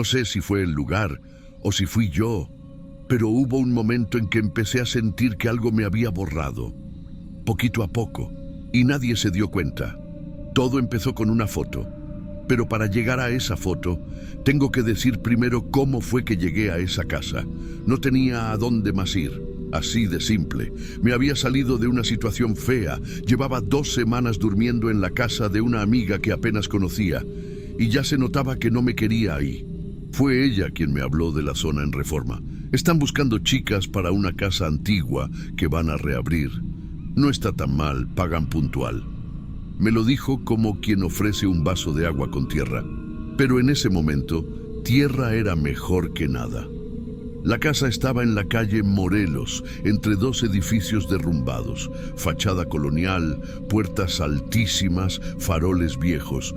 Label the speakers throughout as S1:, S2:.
S1: No sé si fue el lugar o si fui yo, pero hubo un momento en que empecé a sentir que algo me había borrado, poquito a poco, y nadie se dio cuenta. Todo empezó con una foto, pero para llegar a esa foto, tengo que decir primero cómo fue que llegué a esa casa. No tenía a dónde más ir, así de simple. Me había salido de una situación fea, llevaba 2 semanas durmiendo en la casa de una amiga que apenas conocía, y ya se notaba que no me quería ahí. Fue ella quien me habló de la zona en Reforma. Están buscando chicas para una casa antigua que van a reabrir. No está tan mal, pagan puntual. Me lo dijo como quien ofrece un vaso de agua con tierra. Pero en ese momento, tierra era mejor que nada. La casa estaba en la calle Morelos, entre 2 edificios derrumbados, fachada colonial, puertas altísimas, faroles viejos.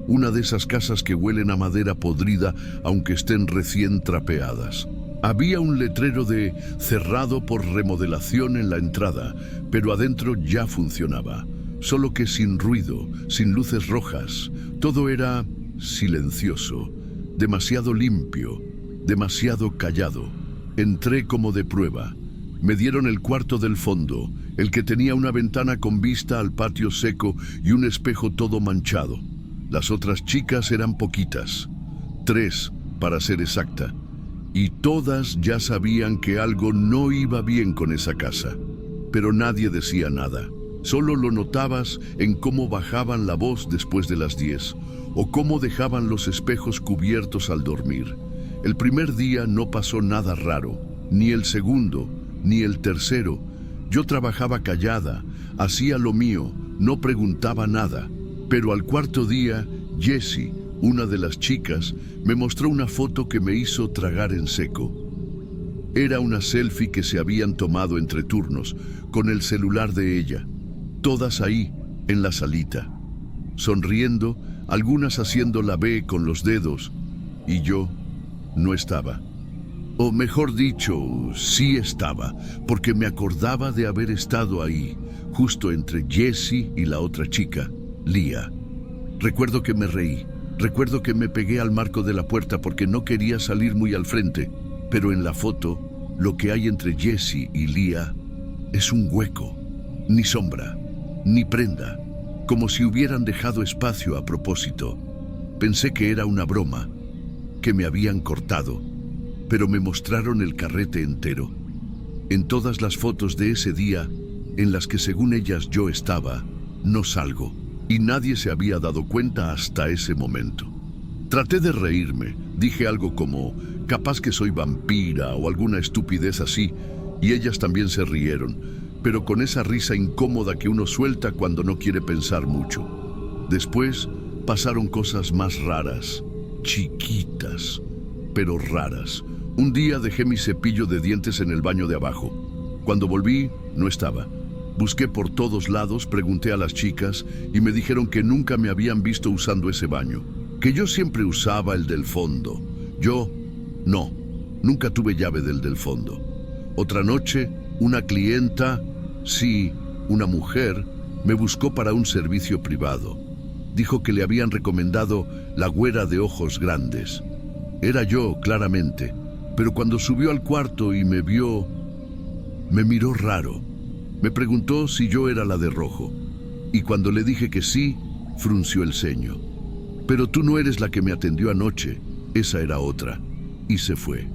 S1: Una de esas casas que huelen a madera podrida aunque estén recién trapeadas. Había un letrero de cerrado por remodelación en la entrada, pero adentro ya funcionaba. Solo que sin ruido, sin luces rojas. Todo era silencioso, demasiado limpio, demasiado callado. Entré como de prueba. Me dieron el cuarto del fondo, el que tenía una ventana con vista al patio seco y un espejo todo manchado. Las otras chicas eran poquitas, 3 para ser exacta, y todas ya sabían que algo no iba bien con esa casa, pero nadie decía nada. Solo lo notabas en cómo bajaban la voz después de las 10, o cómo dejaban los espejos cubiertos al dormir. El primer día no pasó nada raro, ni el segundo, ni el tercero. Yo trabajaba callada, hacía lo mío, no preguntaba nada. Pero al 4.º día, Jessie, una de las chicas, me mostró una foto que me hizo tragar en seco. Era una selfie que se habían tomado entre turnos, con el celular de ella. Todas ahí, en la salita, sonriendo, algunas haciendo la B con los dedos, y yo no estaba. O mejor dicho, sí estaba, porque me acordaba de haber estado ahí, justo entre Jessie y la otra chica, Lía. Recuerdo que me reí, recuerdo que me pegué al marco de la puerta porque no quería salir muy al frente, pero en la foto, lo que hay entre Jessie y Lía es un hueco, ni sombra, ni prenda, como si hubieran dejado espacio a propósito. Pensé que era una broma, que me habían cortado, pero me mostraron el carrete entero. En todas las fotos de ese día, en las que según ellas yo estaba, no salgo. Y nadie se había dado cuenta hasta ese momento. Traté de reírme, dije algo como, capaz que soy vampira o alguna estupidez así, y ellas también se rieron, pero con esa risa incómoda que uno suelta cuando no quiere pensar mucho. Después pasaron cosas más raras, chiquitas, pero raras. Un día dejé mi cepillo de dientes en el baño de abajo. Cuando volví, no estaba. Busqué por todos lados, pregunté a las chicas y me dijeron que nunca me habían visto usando ese baño, que yo siempre usaba el del fondo. Yo, no, nunca tuve llave del fondo. Otra noche, una clienta, sí, una mujer, me buscó para un servicio privado. Dijo que le habían recomendado la güera de ojos grandes. Era yo, claramente, pero cuando subió al cuarto y me vio, me miró raro. Me preguntó si yo era la de rojo, y cuando le dije que sí, frunció el ceño. Pero tú no eres la que me atendió anoche, esa era otra, y se fue.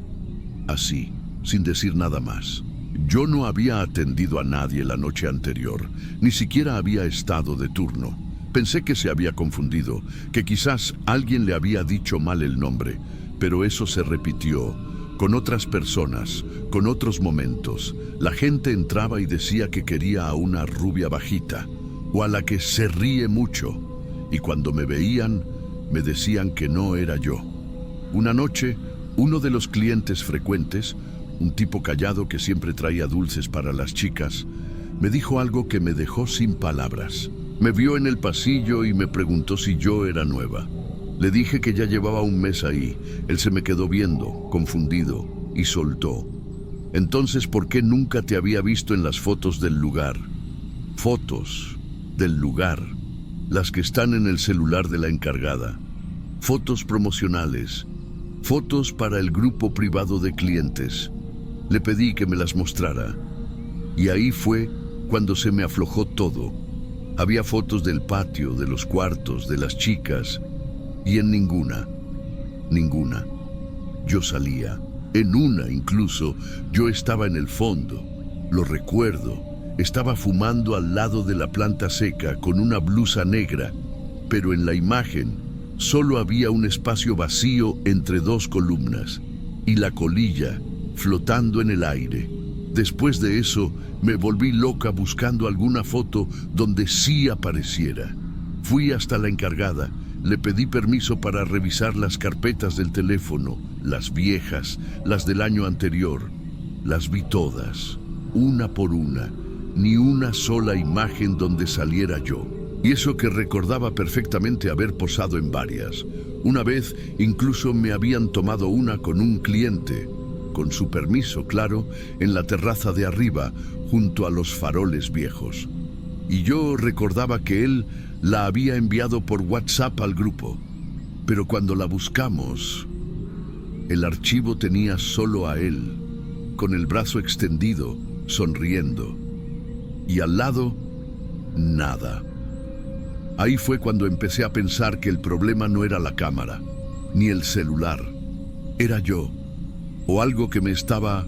S1: Así, sin decir nada más. Yo no había atendido a nadie la noche anterior, ni siquiera había estado de turno. Pensé que se había confundido, que quizás alguien le había dicho mal el nombre, pero eso se repitió. Con otras personas, con otros momentos, la gente entraba y decía que quería a una rubia bajita, o a la que se ríe mucho, y cuando me veían, me decían que no era yo. Una noche, uno de los clientes frecuentes, un tipo callado que siempre traía dulces para las chicas, me dijo algo que me dejó sin palabras. Me vio en el pasillo y me preguntó si yo era nueva. Le dije que ya llevaba un mes ahí. Él se me quedó viendo, confundido, y soltó. Entonces, ¿por qué nunca te había visto en las fotos del lugar? Fotos del lugar, las que están en el celular de la encargada. Fotos promocionales, fotos para el grupo privado de clientes. Le pedí que me las mostrara. Y ahí fue cuando se me aflojó todo. Había fotos del patio, de los cuartos, de las chicas, y en ninguna, yo salía. En una incluso, yo estaba en el fondo. Lo recuerdo. Estaba fumando al lado de la planta seca con una blusa negra, pero en la imagen solo había un espacio vacío entre dos columnas y la colilla flotando en el aire. Después de eso, me volví loca buscando alguna foto donde sí apareciera. Fui hasta la encargada, le pedí permiso para revisar las carpetas del teléfono, las viejas, las del año anterior. Las vi todas, una por una, ni una sola imagen donde saliera yo. Y eso que recordaba perfectamente haber posado en varias. Una vez incluso me habían tomado una con un cliente, con su permiso, claro, en la terraza de arriba, junto a los faroles viejos. Y yo recordaba que él la había enviado por WhatsApp al grupo. Pero cuando la buscamos, el archivo tenía solo a él, con el brazo extendido, sonriendo. Y al lado, nada. Ahí fue cuando empecé a pensar que el problema no era la cámara, ni el celular. Era yo, o algo que me estaba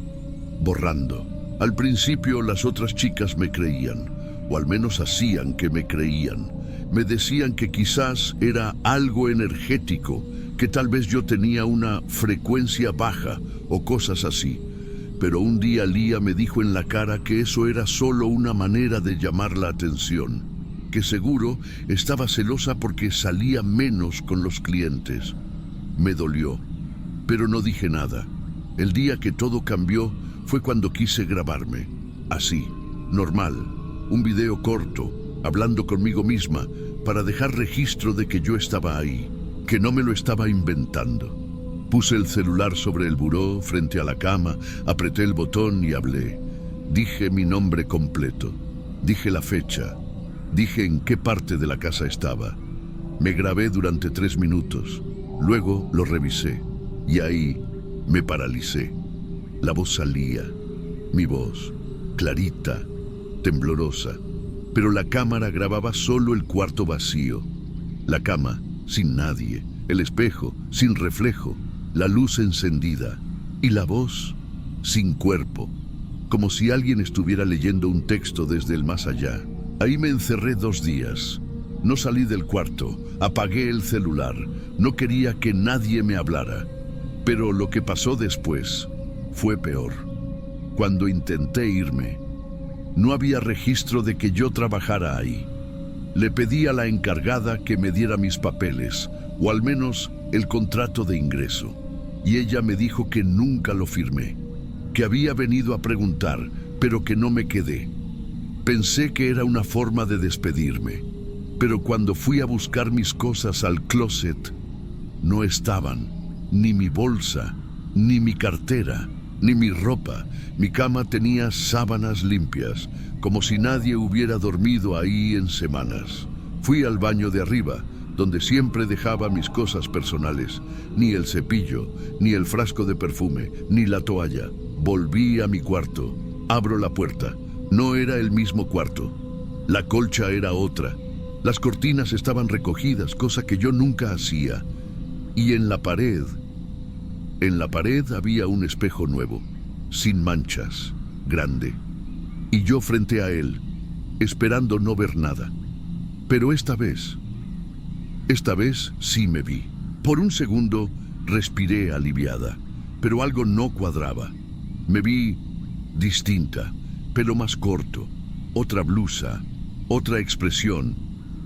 S1: borrando. Al principio las otras chicas me creían, o al menos hacían que me creían. Me decían que quizás era algo energético, que tal vez yo tenía una frecuencia baja o cosas así. Pero un día Lía me dijo en la cara que eso era solo una manera de llamar la atención, que seguro estaba celosa porque salía menos con los clientes. Me dolió, pero no dije nada. El día que todo cambió fue cuando quise grabarme, así, normal, un video corto, hablando conmigo misma, para dejar registro de que yo estaba ahí, que no me lo estaba inventando. Puse el celular sobre el buró, frente a la cama, apreté el botón y hablé. Dije mi nombre completo, dije la fecha, dije en qué parte de la casa estaba. Me grabé durante 3 minutos, luego lo revisé, y ahí me paralicé. La voz salía, mi voz, clarita, temblorosa, pero la cámara grababa solo el cuarto vacío. La cama, sin nadie, el espejo, sin reflejo, la luz encendida, y la voz, sin cuerpo, como si alguien estuviera leyendo un texto desde el más allá. Ahí me encerré 2 días. No salí del cuarto, apagué el celular, no quería que nadie me hablara. Pero lo que pasó después fue peor. Cuando intenté irme, no había registro de que yo trabajara ahí. Le pedí a la encargada que me diera mis papeles, o al menos el contrato de ingreso, y ella me dijo que nunca lo firmé, que había venido a preguntar, pero que no me quedé. Pensé que era una forma de despedirme, pero cuando fui a buscar mis cosas al closet, no estaban. Ni mi bolsa, ni mi cartera, ni mi ropa. Mi cama tenía sábanas limpias, como si nadie hubiera dormido ahí en semanas. Fui al baño de arriba, donde siempre dejaba mis cosas personales. Ni el cepillo, ni el frasco de perfume, ni la toalla. Volví a mi cuarto. Abro la puerta. No era el mismo cuarto. La colcha era otra. Las cortinas estaban recogidas, cosa que yo nunca hacía. Y en la pared había un espejo nuevo, sin manchas, grande. Y yo frente a él, esperando no ver nada. Pero esta vez sí me vi. Por un segundo respiré aliviada, pero algo no cuadraba. Me vi distinta, pelo más corto, otra blusa, otra expresión.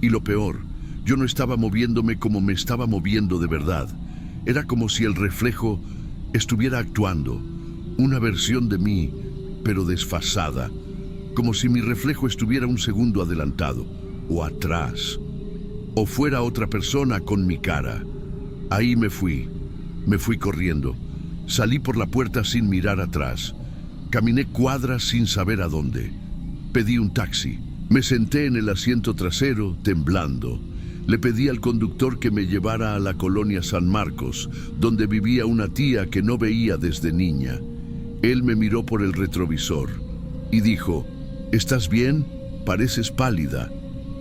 S1: Y lo peor, yo no estaba moviéndome como me estaba moviendo de verdad. Era como si el reflejo estuviera actuando, una versión de mí, pero desfasada, como si mi reflejo estuviera un segundo adelantado, o atrás, o fuera otra persona con mi cara. Ahí me fui corriendo, salí por la puerta sin mirar atrás, caminé cuadras sin saber a dónde, pedí un taxi, me senté en el asiento trasero temblando. Le pedí al conductor que me llevara a la colonia San Marcos, donde vivía una tía que no veía desde niña. Él me miró por el retrovisor y dijo: ¿Estás bien? Pareces pálida.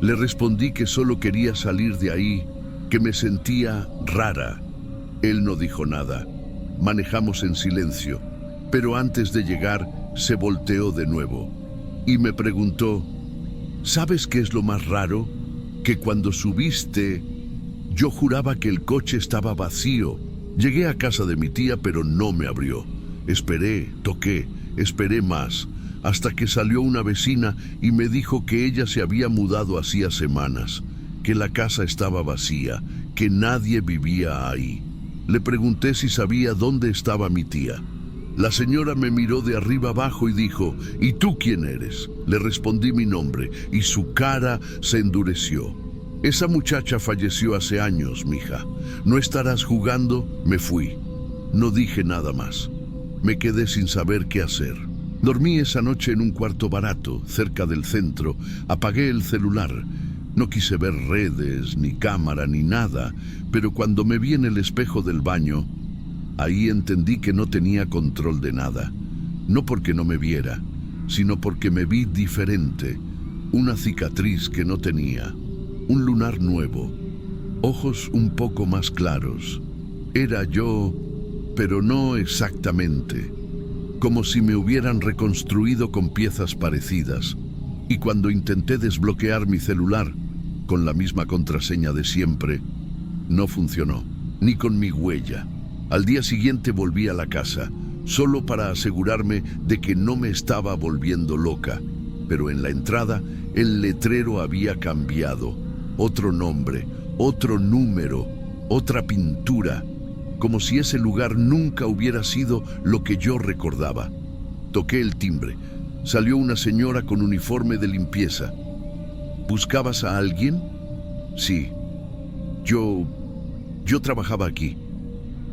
S1: Le respondí que solo quería salir de ahí, que me sentía rara. Él no dijo nada. Manejamos en silencio, pero antes de llegar se volteó de nuevo y me preguntó: ¿sabes qué es lo más raro? Que cuando subiste, yo juraba que el coche estaba vacío. Llegué a casa de mi tía, pero no me abrió. Esperé, toqué, esperé más, hasta que salió una vecina y me dijo que ella se había mudado hacía semanas, que la casa estaba vacía, que nadie vivía ahí. Le pregunté si sabía dónde estaba mi tía. La señora me miró de arriba abajo y dijo: ¿y tú quién eres? Le respondí mi nombre y su cara se endureció. Esa muchacha falleció hace años, mija. ¿No estarás jugando? Me fui. No dije nada más. Me quedé sin saber qué hacer. Dormí esa noche en un cuarto barato, cerca del centro. Apagué el celular. No quise ver redes, ni cámara, ni nada, pero cuando me vi en el espejo del baño, ahí entendí que no tenía control de nada. No porque no me viera, sino porque me vi diferente. Una cicatriz que no tenía, un lunar nuevo, ojos un poco más claros. Era yo, pero no exactamente. Como si me hubieran reconstruido con piezas parecidas. Y cuando intenté desbloquear mi celular, con la misma contraseña de siempre, no funcionó, ni con mi huella. Al día siguiente volví a la casa, solo para asegurarme de que no me estaba volviendo loca. Pero en la entrada, el letrero había cambiado. Otro nombre, otro número, otra pintura, como si ese lugar nunca hubiera sido lo que yo recordaba. Toqué el timbre. Salió una señora con uniforme de limpieza. ¿Buscabas a alguien? Sí. Yo trabajaba aquí.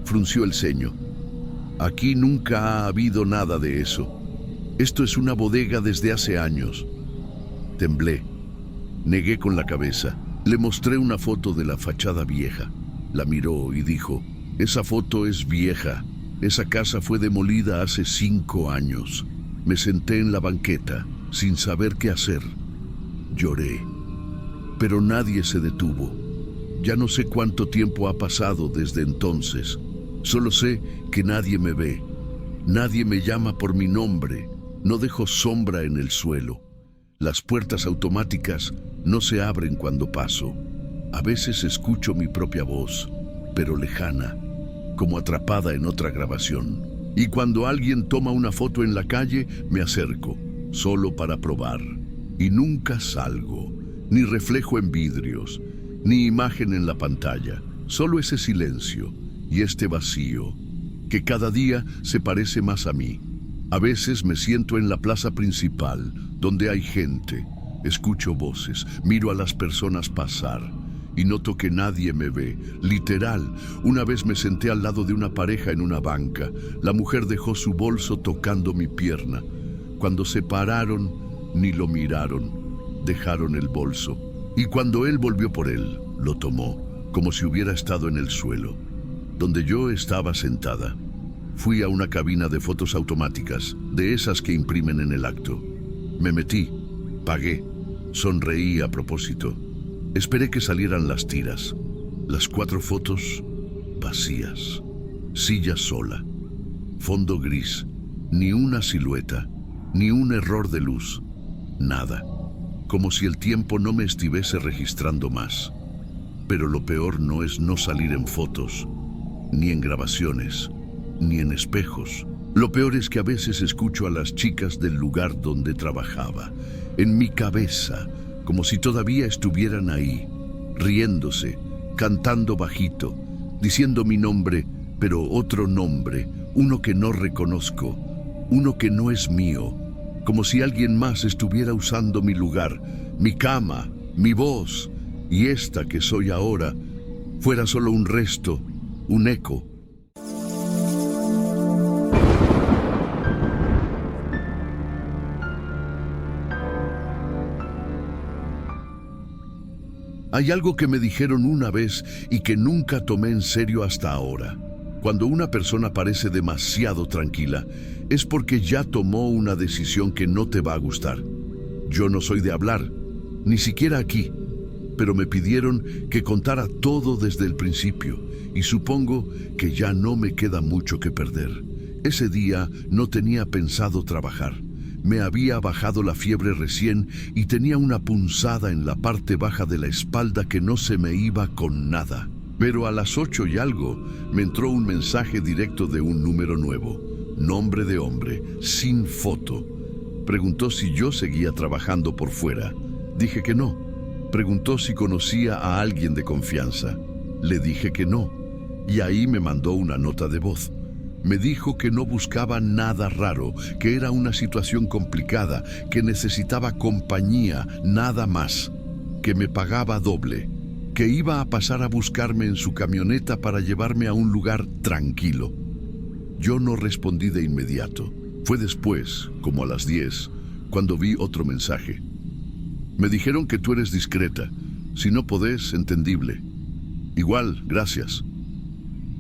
S1: Frunció el ceño. Aquí nunca ha habido nada de eso. Esto es una bodega desde hace años. Temblé. Negué con la cabeza. Le mostré una foto de la fachada vieja. La miró y dijo: esa foto es vieja. Esa casa fue demolida hace 5 años. Me senté en la banqueta, sin saber qué hacer. Lloré. Pero nadie se detuvo. Ya no sé cuánto tiempo ha pasado desde entonces. Solo sé que nadie me ve. Nadie me llama por mi nombre. No dejo sombra en el suelo. Las puertas automáticas no se abren cuando paso. A veces escucho mi propia voz, pero lejana, como atrapada en otra grabación. Y cuando alguien toma una foto en la calle, me acerco, solo para probar. Y nunca salgo, ni reflejo en vidrios, ni imagen en la pantalla. Solo ese silencio y este vacío, que cada día se parece más a mí. A veces me siento en la plaza principal, donde hay gente. Escucho voces, miro a las personas pasar y noto que nadie me ve. Literal, una vez me senté al lado de una pareja en una banca. La mujer dejó su bolso tocando mi pierna. Cuando se pararon, ni lo miraron. Dejaron el bolso. Y cuando él volvió por él, lo tomó, como si hubiera estado en el suelo, donde yo estaba sentada. Fui a una cabina de fotos automáticas, de esas que imprimen en el acto. Me metí, pagué, sonreí a propósito. Esperé que salieran las tiras. Las 4 fotos vacías. Silla sola. Fondo gris. Ni una silueta. Ni un error de luz. Nada. Como si el tiempo no me estuviese registrando más. Pero lo peor no es no salir en fotos, ni en grabaciones, ni en espejos. Lo peor es que a veces escucho a las chicas del lugar donde trabajaba, en mi cabeza, como si todavía estuvieran ahí, riéndose, cantando bajito, diciendo mi nombre, pero otro nombre, uno que no reconozco, uno que no es mío, como si alguien más estuviera usando mi lugar, mi cama, mi voz, y esta que soy ahora fuera solo un resto, un eco. Hay algo que me dijeron una vez y que nunca tomé en serio hasta ahora. Cuando una persona parece demasiado tranquila, es porque ya tomó una decisión que no te va a gustar. Yo no soy de hablar, ni siquiera aquí, pero me pidieron que contara todo desde el principio, y supongo que ya no me queda mucho que perder. Ese día no tenía pensado trabajar. Me había bajado la fiebre recién y tenía una punzada en la parte baja de la espalda que no se me iba con nada. Pero a las 8 y algo me entró un mensaje directo de un número nuevo. Nombre de hombre, sin foto. Preguntó si yo seguía trabajando por fuera. Dije que no. Preguntó si conocía a alguien de confianza. Le dije que no. Y ahí me mandó una nota de voz. Me dijo que no buscaba nada raro, que era una situación complicada, que necesitaba compañía, nada más, que me pagaba doble, que iba a pasar a buscarme en su camioneta para llevarme a un lugar tranquilo. Yo no respondí de inmediato. Fue después, como a las 10, cuando vi otro mensaje. Me dijeron que tú eres discreta. Si no podés, entendible. Igual, gracias.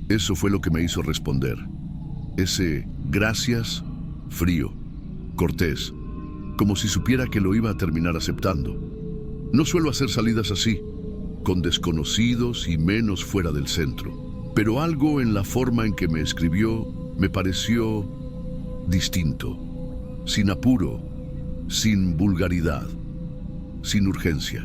S1: Eso fue lo que me hizo responder. Ese gracias, frío, cortés, como si supiera que lo iba a terminar aceptando. No suelo hacer salidas así, con desconocidos y menos fuera del centro. Pero algo en la forma en que me escribió me pareció distinto, sin apuro, sin vulgaridad, sin urgencia.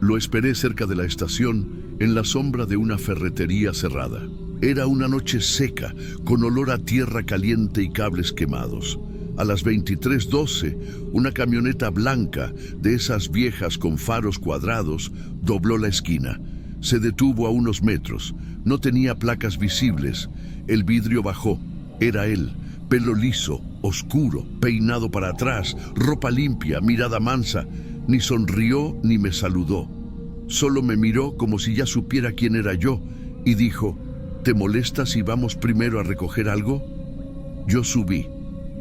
S1: Lo esperé cerca de la estación, en la sombra de una ferretería cerrada. Era una noche seca, con olor a tierra caliente y cables quemados. A las 23:12, una camioneta blanca, de esas viejas con faros cuadrados, dobló la esquina. Se detuvo a unos metros. No tenía placas visibles. El vidrio bajó. Era él, pelo liso, oscuro, peinado para atrás, ropa limpia, mirada mansa. Ni sonrió ni me saludó. Solo me miró como si ya supiera quién era yo y dijo: ¿te molesta si vamos primero a recoger algo? Yo subí.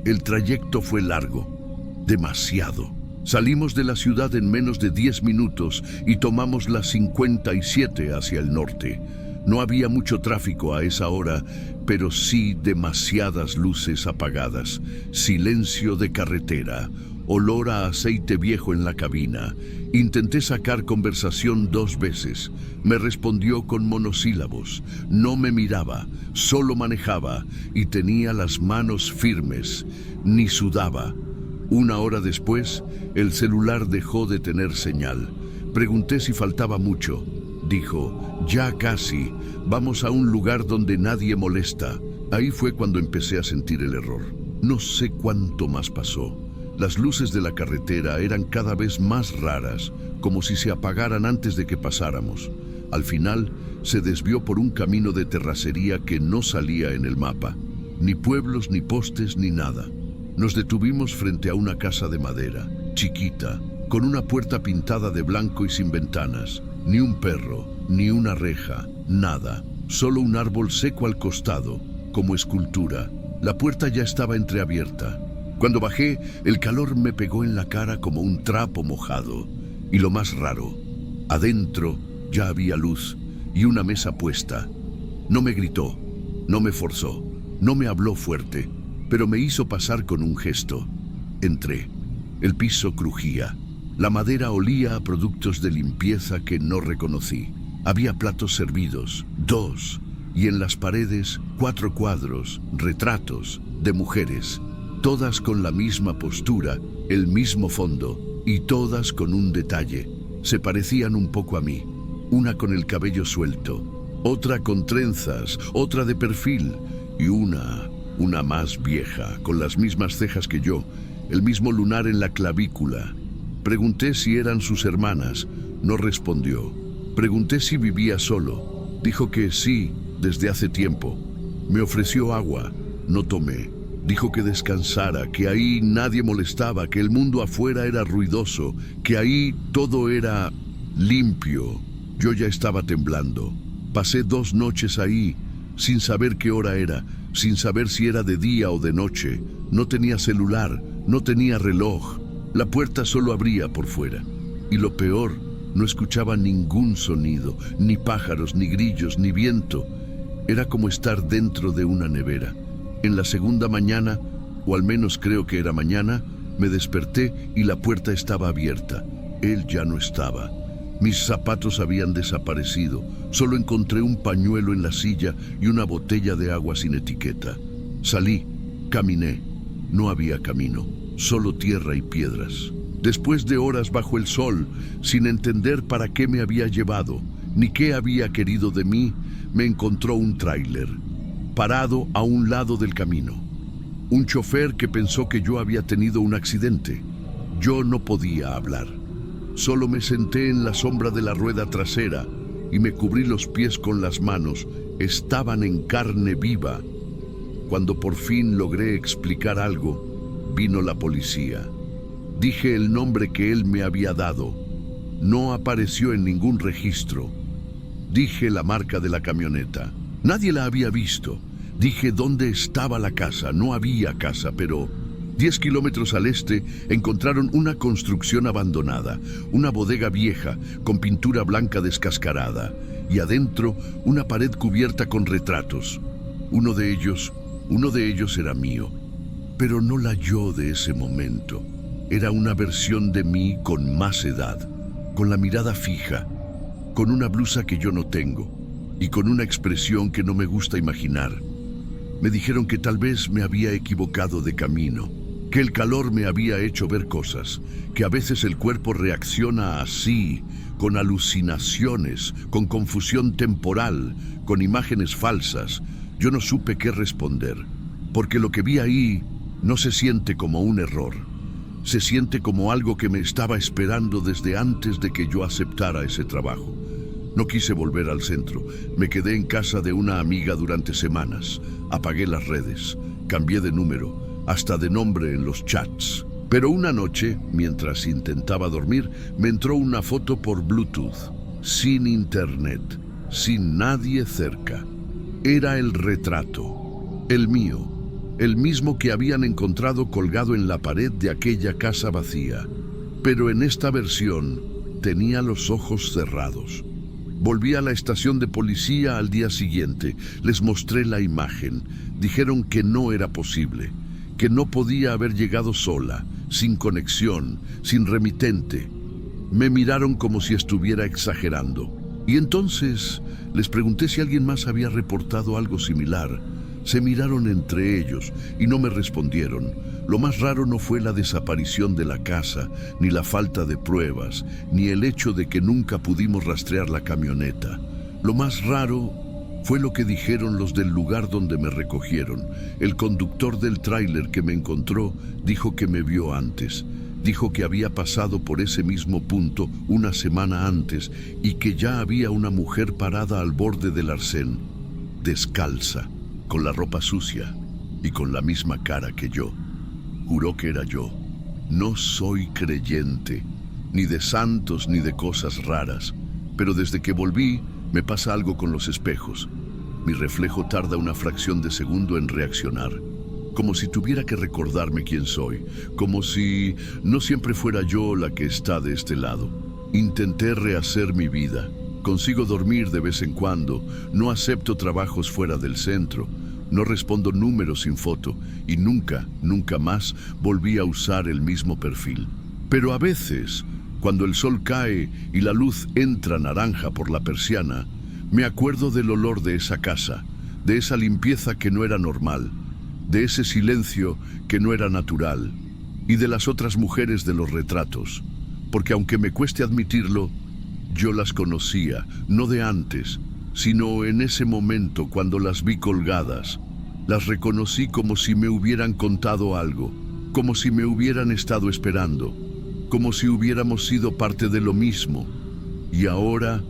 S1: El trayecto fue largo, demasiado. Salimos de la ciudad en menos de 10 minutos y tomamos la 57 hacia el norte. No había mucho tráfico a esa hora, pero sí demasiadas luces apagadas, silencio de carretera, olor a aceite viejo en la cabina. Intenté sacar conversación 2 veces. Me respondió con monosílabos. No me miraba, solo manejaba y tenía las manos firmes. Ni sudaba. 1 hora después, el celular dejó de tener señal. Pregunté si faltaba mucho. Dijo: ya casi, vamos a un lugar donde nadie molesta. Ahí fue cuando empecé a sentir el error. No sé cuánto más pasó. Las luces de la carretera eran cada vez más raras, como si se apagaran antes de que pasáramos. Al final, se desvió por un camino de terracería que no salía en el mapa. Ni pueblos, ni postes, ni nada. Nos detuvimos frente a una casa de madera, chiquita, con una puerta pintada de blanco y sin ventanas. Ni un perro, ni una reja, nada. Solo un árbol seco al costado, como escultura. La puerta ya estaba entreabierta. Cuando bajé, el calor me pegó en la cara como un trapo mojado. Y lo más raro, adentro ya había luz y una mesa puesta. No me gritó, no me forzó, no me habló fuerte, pero me hizo pasar con un gesto. Entré. El piso crujía. La madera olía a productos de limpieza que no reconocí. Había platos servidos, 2, y en las paredes 4 cuadros, retratos de mujeres. Todas con la misma postura, el mismo fondo, y todas con un detalle. Se parecían un poco a mí. Una con el cabello suelto, otra con trenzas, otra de perfil, y una más vieja, con las mismas cejas que yo, el mismo lunar en la clavícula. Pregunté si eran sus hermanas. No respondió. Pregunté si vivía solo. Dijo que sí, desde hace tiempo. Me ofreció agua. No tomé. Dijo que descansara, que ahí nadie molestaba, que el mundo afuera era ruidoso, que ahí todo era limpio. Yo ya estaba temblando. Pasé 2 noches ahí, sin saber qué hora era, sin saber si era de día o de noche. No tenía celular, no tenía reloj. La puerta solo abría por fuera. Y lo peor No escuchaba ningún sonido, ni pájaros, ni grillos, ni viento. Era como estar dentro de una nevera. En la segunda mañana, o al menos creo que era mañana, me desperté y la puerta estaba abierta. Él ya no estaba. Mis zapatos habían desaparecido. Solo encontré un pañuelo en la silla y una botella de agua sin etiqueta. Salí, caminé. No había camino, solo tierra y piedras. Después de horas bajo el sol, sin entender para qué me había llevado, ni qué había querido de mí, me encontró un tráiler, parado a un lado del camino. Un chofer que pensó que yo había tenido un accidente. Yo no podía hablar. Solo me senté en la sombra de la rueda trasera y me cubrí los pies con las manos. Estaban en carne viva. Cuando por fin logré explicar algo, vino la policía. Dije el nombre que él me había dado. No apareció en ningún registro. Dije la marca de la camioneta. Nadie la había visto. Dije dónde estaba la casa. No había casa, pero 10 kilómetros al este encontraron una construcción abandonada, una bodega vieja con pintura blanca descascarada y adentro una pared cubierta con retratos. Uno de ellos era mío, pero no la yo de ese momento. Era una versión de mí con más edad, con la mirada fija, con una blusa que yo no tengo y con una expresión que no me gusta imaginar. Me dijeron que tal vez me había equivocado de camino, que el calor me había hecho ver cosas, que a veces el cuerpo reacciona así, con alucinaciones, con confusión temporal, con imágenes falsas. Yo no supe qué responder, porque lo que vi ahí no se siente como un error. Se siente como algo que me estaba esperando desde antes de que yo aceptara ese trabajo. No quise volver al centro. Me quedé en casa de una amiga durante semanas. Apagué las redes, cambié de número, hasta de nombre en los chats. Pero una noche, mientras intentaba dormir, me entró una foto por Bluetooth, sin internet, sin nadie cerca. Era el retrato, el mío, el mismo que habían encontrado colgado en la pared de aquella casa vacía. Pero en esta versión tenía los ojos cerrados. Volví a la estación de policía al día siguiente. Les mostré la imagen. Dijeron que no era posible, que no podía haber llegado sola, sin conexión, sin remitente. Me miraron como si estuviera exagerando. Y entonces les pregunté si alguien más había reportado algo similar. Se miraron entre ellos y no me respondieron. Lo más raro no fue la desaparición de la casa, ni la falta de pruebas, ni el hecho de que nunca pudimos rastrear la camioneta. Lo más raro fue lo que dijeron los del lugar donde me recogieron. El conductor del tráiler que me encontró dijo que me vio antes. Dijo que había pasado por ese mismo punto una semana antes y que ya había una mujer parada al borde del arcén, descalza, con la ropa sucia y con la misma cara que yo. Juró que era yo. No soy creyente, ni de santos ni de cosas raras, pero desde que volví me pasa algo con los espejos. Mi reflejo tarda una fracción de segundo en reaccionar, como si tuviera que recordarme quién soy, como si no siempre fuera yo la que está de este lado. Intenté rehacer mi vida. Consigo dormir de vez en cuando, no acepto trabajos fuera del centro, no respondo números sin foto y nunca más volví a usar el mismo perfil. Pero a veces, cuando el sol cae y la luz entra naranja por la persiana, me acuerdo del olor de esa casa, de esa limpieza que no era normal, de ese silencio que no era natural y de las otras mujeres de los retratos, porque aunque me cueste admitirlo, yo las conocía, no de antes, sino en ese momento cuando las vi colgadas. Las reconocí como si me hubieran contado algo, como si me hubieran estado esperando, como si hubiéramos sido parte de lo mismo. Y ahora,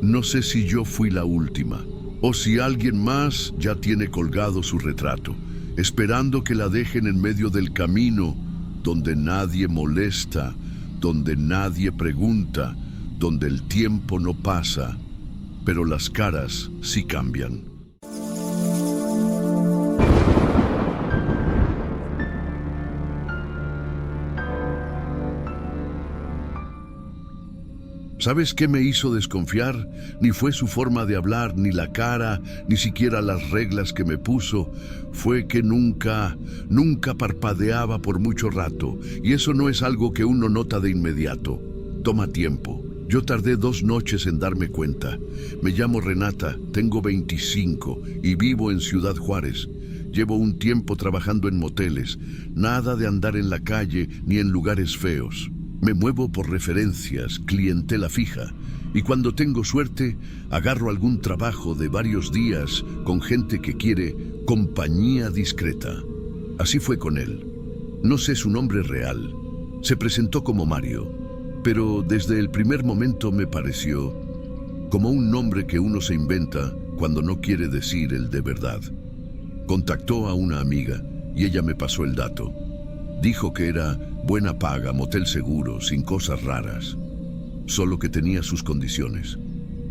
S1: no sé si yo fui la última, o si alguien más ya tiene colgado su retrato, esperando que la dejen en medio del camino, donde nadie molesta, donde nadie pregunta, donde el tiempo no pasa, pero las caras sí cambian. ¿Sabes qué me hizo desconfiar? Ni fue su forma de hablar, ni la cara, ni siquiera las reglas que me puso. Fue que nunca parpadeaba por mucho rato, y eso no es algo que uno nota de inmediato. Toma tiempo. Yo tardé 2 noches en darme cuenta. Me llamo Renata, tengo 25 y vivo en Ciudad Juárez. Llevo un tiempo trabajando en moteles, nada de andar en la calle ni en lugares feos. Me muevo por referencias, clientela fija, y cuando tengo suerte, agarro algún trabajo de varios días con gente que quiere compañía discreta. Así fue con él. No sé su nombre real. Se presentó como Mario, pero desde el primer momento me pareció como un nombre que uno se inventa cuando no quiere decir el de verdad. Contactó a una amiga y ella me pasó el dato. Dijo que era buena paga, motel seguro, sin cosas raras. Solo que tenía sus condiciones.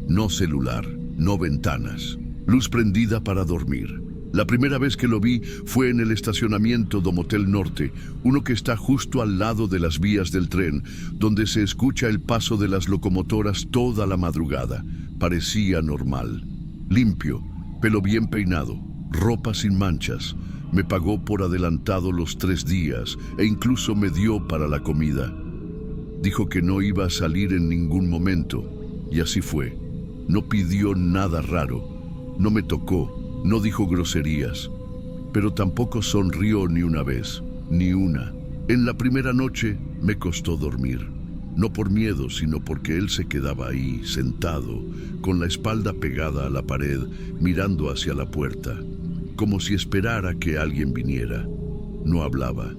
S1: No celular, no ventanas, luz prendida para dormir. La primera vez que lo vi fue en el estacionamiento do Motel Norte, uno que está justo al lado de las vías del tren, donde se escucha el paso de las locomotoras toda la madrugada. Parecía normal. Limpio, pelo bien peinado, ropa sin manchas. Me pagó por adelantado los 3 días e incluso me dio para la comida. Dijo que no iba a salir en ningún momento, y así fue. No pidió nada raro, no me tocó, no dijo groserías, pero tampoco sonrió ni una vez, ni una. En la primera noche me costó dormir, no por miedo, sino porque él se quedaba ahí, sentado, con la espalda pegada a la pared, mirando hacia la puerta, como si esperara que alguien viniera. No hablaba,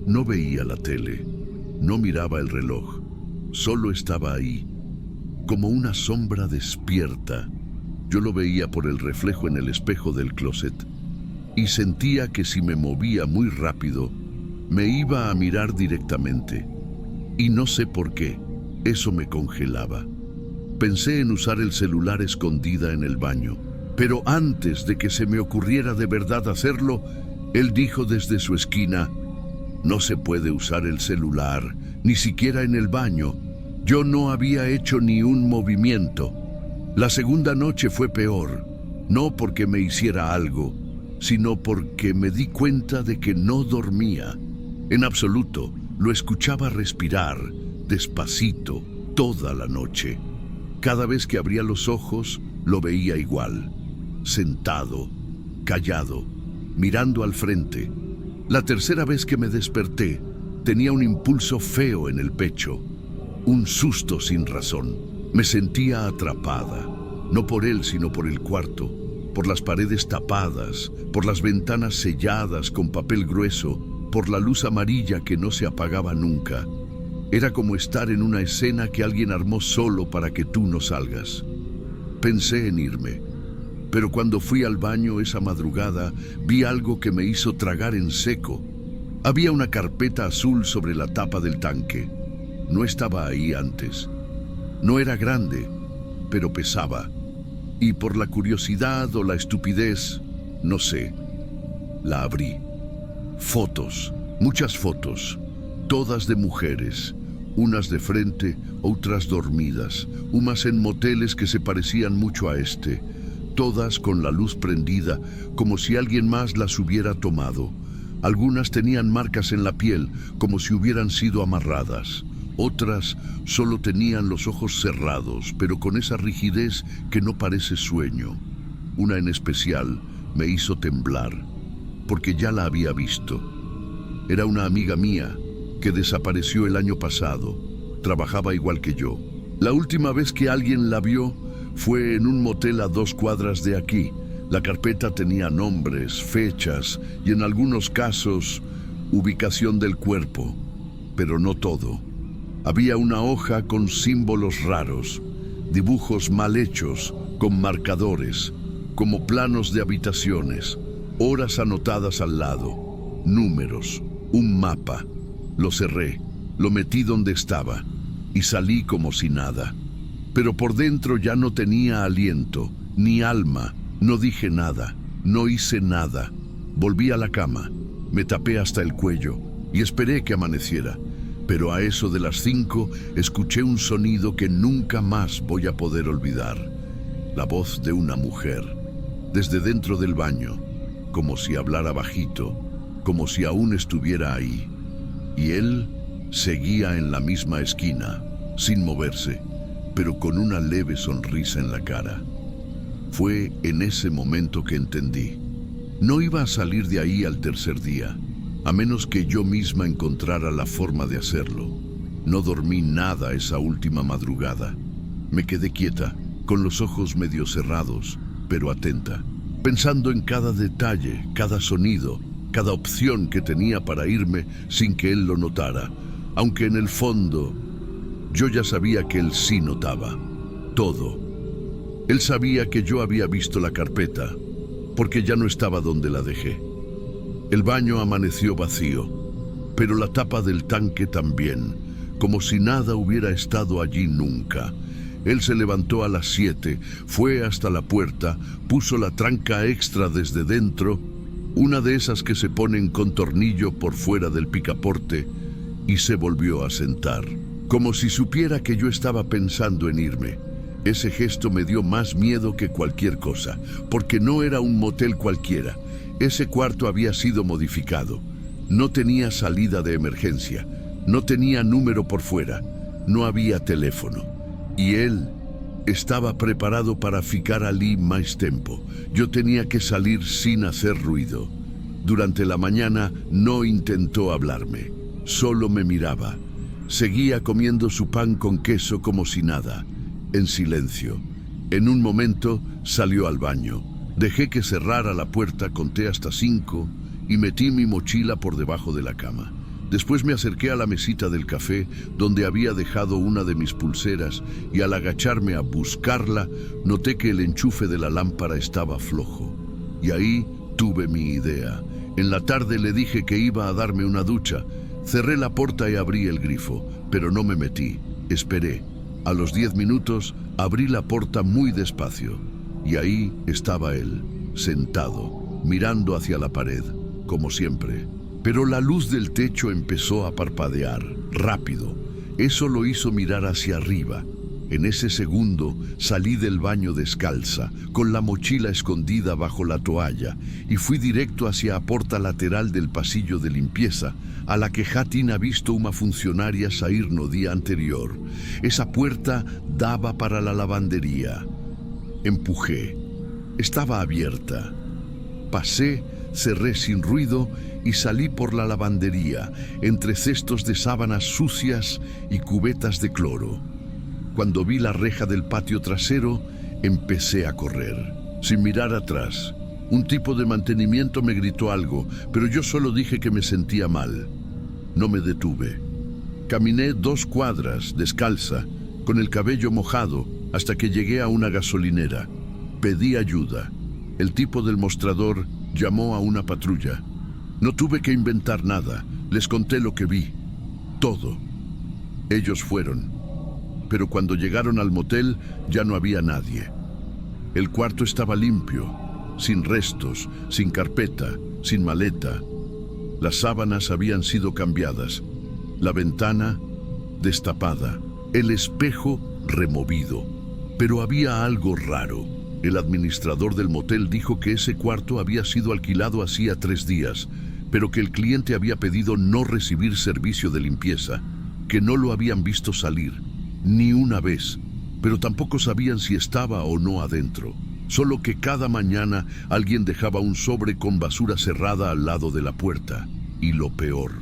S1: no veía la tele, no miraba el reloj, solo estaba ahí, como una sombra despierta. Yo lo veía por el reflejo en el espejo del closet y sentía que si me movía muy rápido, me iba a mirar directamente. Y no sé por qué, eso me congelaba. Pensé en usar el celular escondida en el baño, pero antes de que se me ocurriera de verdad hacerlo, él dijo desde su esquina: no se puede usar el celular, ni siquiera en el baño. Yo no había hecho ni un movimiento. La segunda noche fue peor, no porque me hiciera algo, sino porque me di cuenta de que no dormía. En absoluto, lo escuchaba respirar, despacito, toda la noche. Cada vez que abría los ojos, lo veía igual, sentado, callado, mirando al frente. La tercera vez que me desperté, tenía un impulso feo en el pecho, un susto sin razón. Me sentía atrapada, no por él, sino por el cuarto, por las paredes tapadas, por las ventanas selladas con papel grueso, por la luz amarilla que no se apagaba nunca. Era como estar en una escena que alguien armó solo para que tú no salgas. Pensé en irme, pero cuando fui al baño esa madrugada, vi algo que me hizo tragar en seco. Había una carpeta azul sobre la tapa del tanque. No estaba ahí antes. No era grande, pero pesaba. Y por la curiosidad o la estupidez, no sé, la abrí. Fotos, muchas fotos, todas de mujeres, unas de frente, otras dormidas, unas en moteles que se parecían mucho a este, todas con la luz prendida, como si alguien más las hubiera tomado. Algunas tenían marcas en la piel, como si hubieran sido amarradas. Otras solo tenían los ojos cerrados, pero con esa rigidez que no parece sueño. Una en especial me hizo temblar, porque ya la había visto. Era una amiga mía que desapareció el año pasado. Trabajaba igual que yo. La última vez que alguien la vio fue en un motel a 2 cuadras de aquí. La carpeta tenía nombres, fechas y en algunos casos ubicación del cuerpo, pero no todo. Había una hoja con símbolos raros, dibujos mal hechos, con marcadores, como planos de habitaciones, horas anotadas al lado, números, un mapa. Lo cerré, lo metí donde estaba y salí como si nada. Pero por dentro ya no tenía aliento, ni alma. No dije nada, no hice nada. Volví a la cama, me tapé hasta el cuello y esperé que amaneciera. Pero a eso de las 5 escuché un sonido que nunca más voy a poder olvidar. La voz de una mujer, desde dentro del baño, como si hablara bajito, como si aún estuviera ahí. Y él seguía en la misma esquina, sin moverse, pero con una leve sonrisa en la cara. Fue en ese momento que entendí. No iba a salir de ahí al tercer día, a menos que yo misma encontrara la forma de hacerlo. No dormí nada esa última madrugada. Me quedé quieta, con los ojos medio cerrados, pero atenta, pensando en cada detalle, cada sonido, cada opción que tenía para irme sin que él lo notara, aunque en el fondo yo ya sabía que él sí notaba todo. Él sabía que yo había visto la carpeta, porque ya no estaba donde la dejé. El baño amaneció vacío, pero la tapa del tanque también, como si nada hubiera estado allí nunca. Él se levantó a las 7, fue hasta la puerta, puso la tranca extra desde dentro, una de esas que se ponen con tornillo por fuera del picaporte, y se volvió a sentar, como si supiera que yo estaba pensando en irme. Ese gesto me dio más miedo que cualquier cosa, porque no era un motel cualquiera. Ese cuarto había sido modificado. No tenía salida de emergencia, no tenía número por fuera, no había teléfono. Y él estaba preparado para ficar allí más tiempo. Yo tenía que salir sin hacer ruido. Durante la mañana no intentó hablarme, solo me miraba. Seguía comiendo su pan con queso como si nada, en silencio. En un momento salió al baño. Dejé que cerrara la puerta, conté hasta 5 y metí mi mochila por debajo de la cama. Después me acerqué a la mesita del café donde había dejado una de mis pulseras y al agacharme a buscarla noté que el enchufe de la lámpara estaba flojo. Y ahí tuve mi idea. En la tarde le dije que iba a darme una ducha. Cerré la puerta y abrí el grifo, pero no me metí. Esperé. A los 10 minutos abrí la puerta muy despacio y ahí estaba él, sentado, mirando hacia la pared, como siempre. Pero la luz del techo empezó a parpadear, rápido. Eso lo hizo mirar hacia arriba. En ese segundo salí del baño descalza, con la mochila escondida bajo la toalla, y fui directo hacia la puerta lateral del pasillo de limpieza, a la que Hatin ha visto una funcionaria salir no día anterior. Esa puerta daba para la lavandería. Empujé. Estaba abierta. Pasé, cerré sin ruido y salí por la lavandería, entre cestos de sábanas sucias y cubetas de cloro. Cuando vi la reja del patio trasero, empecé a correr, sin mirar atrás. Un tipo de mantenimiento me gritó algo, pero yo solo dije que me sentía mal. No me detuve. Caminé 2 cuadras, descalza, con el cabello mojado, hasta que llegué a una gasolinera. Pedí ayuda. El tipo del mostrador llamó a una patrulla. No tuve que inventar nada. Les conté lo que vi. Todo. Ellos fueron. Pero cuando llegaron al motel ya no había nadie. El cuarto estaba limpio, sin restos, sin carpeta, sin maleta. Las sábanas habían sido cambiadas, la ventana destapada, el espejo removido. Pero había algo raro. El administrador del motel dijo que ese cuarto había sido alquilado hacía 3 días, pero que el cliente había pedido no recibir servicio de limpieza, que no lo habían visto salir ni una vez, pero tampoco sabían si estaba o no adentro. Solo que cada mañana alguien dejaba un sobre con basura cerrada al lado de la puerta. Y lo peor,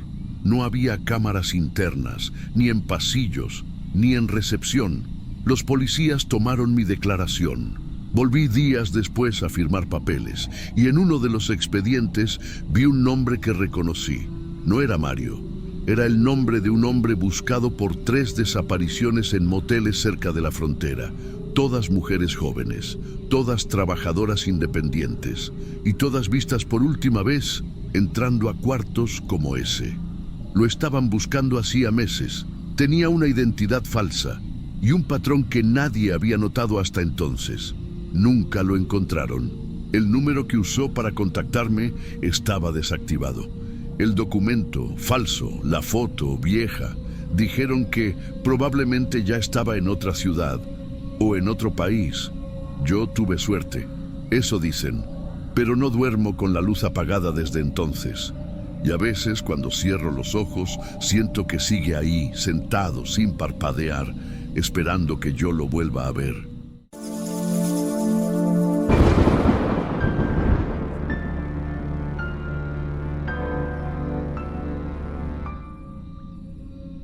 S1: no había cámaras internas, ni en pasillos, ni en recepción. Los policías tomaron mi declaración. Volví días después a firmar papeles, y en uno de los expedientes vi un nombre que reconocí. No era Mario. Era el nombre de un hombre buscado por 3 desapariciones en moteles cerca de la frontera. Todas mujeres jóvenes, todas trabajadoras independientes, y todas vistas por última vez entrando a cuartos como ese. Lo estaban buscando hacía meses. Tenía una identidad falsa y un patrón que nadie había notado hasta entonces. Nunca lo encontraron. El número que usó para contactarme estaba desactivado. El documento, falso, la foto, vieja, Dijeron que probablemente ya estaba en otra ciudad o en otro país. Yo tuve suerte, eso dicen, pero no duermo con la luz apagada desde entonces. Y a veces, cuando cierro los ojos, siento que sigue ahí, sentado, sin parpadear, esperando que yo lo vuelva a ver.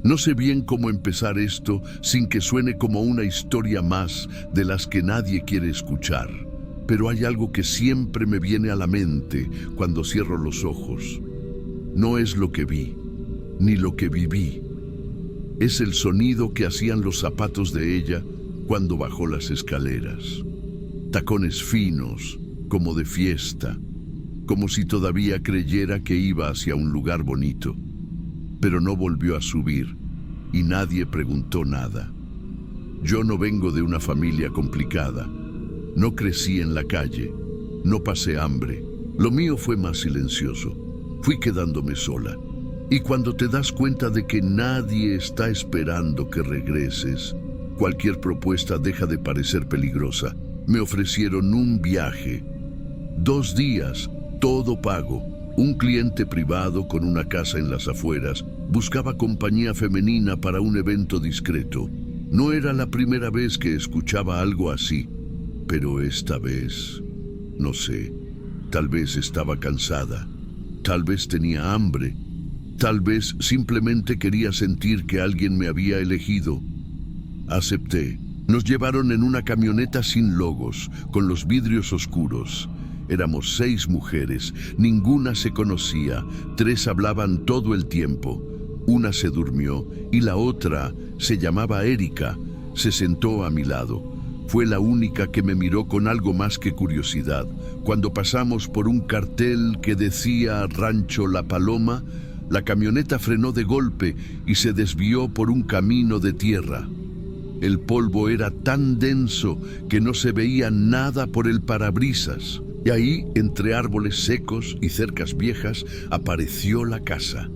S1: No sé bien cómo empezar esto sin que suene como una historia más de las que nadie quiere escuchar. Pero hay algo que siempre me viene a la mente cuando cierro los ojos. No es lo que vi, ni lo que viví. Es el sonido que hacían los zapatos de ella cuando bajó las escaleras. Tacones finos, como de fiesta, como si todavía creyera que iba hacia un lugar bonito. Pero no volvió a subir y nadie preguntó nada. Yo no vengo de una familia complicada. No crecí en la calle, no pasé hambre. Lo mío fue más silencioso. Fui quedándome sola. Y cuando te das cuenta de que nadie está esperando que regreses, cualquier propuesta deja de parecer peligrosa. Me ofrecieron un viaje. 2 días, todo pago. Un cliente privado con una casa en las afueras buscaba compañía femenina para un evento discreto. No era la primera vez que escuchaba algo así, pero esta vez, no sé, tal vez estaba cansada, tal vez tenía hambre, tal vez simplemente quería sentir que alguien me había elegido. Acepté. Nos llevaron en una camioneta sin logos, con los vidrios oscuros. Éramos 6 mujeres, ninguna se conocía, 3 hablaban todo el tiempo. Una se durmió y la otra, se llamaba Erika, se sentó a mi lado. Fue la única que me miró con algo más que curiosidad. Cuando pasamos por un cartel que decía Rancho La Paloma, la camioneta frenó de golpe y se desvió por un camino de tierra. El polvo era tan denso que no se veía nada por el parabrisas. Y ahí, entre árboles secos y cercas viejas, apareció la casa.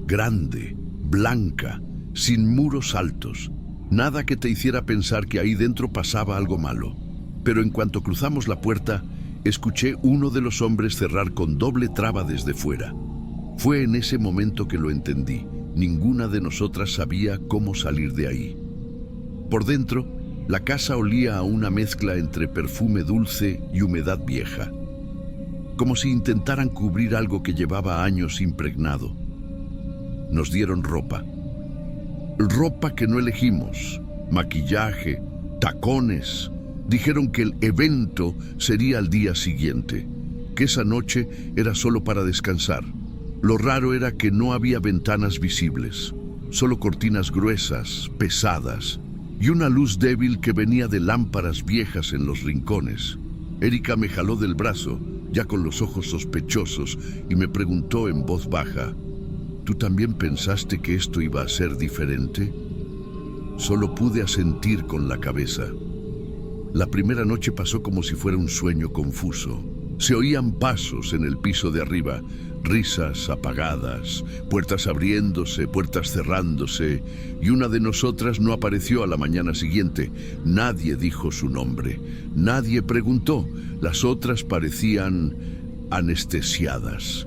S1: Grande, blanca, sin muros altos. Nada que te hiciera pensar que ahí dentro pasaba algo malo. Pero en cuanto cruzamos la puerta, escuché uno de los hombres cerrar con doble traba desde fuera. Fue en ese momento que lo entendí. Ninguna de nosotras sabía cómo salir de ahí. Por dentro, la casa olía a una mezcla entre perfume dulce y humedad vieja, como si intentaran cubrir algo que llevaba años impregnado. Nos dieron ropa que no elegimos, maquillaje, tacones. Dijeron que el evento sería al día siguiente, que esa noche era solo para descansar. Lo raro era que no había ventanas visibles, solo cortinas gruesas, pesadas, y una luz débil que venía de lámparas viejas en los rincones. Erika me jaló del brazo, ya con los ojos sospechosos, y me preguntó en voz baja, ¿tú también pensaste que esto iba a ser diferente? Solo pude asentir con la cabeza. La primera noche pasó como si fuera un sueño confuso. Se oían pasos en el piso de arriba, risas apagadas, puertas abriéndose, puertas cerrándose, y una de nosotras no apareció a la mañana siguiente. Nadie dijo su nombre, nadie preguntó. Las otras parecían anestesiadas.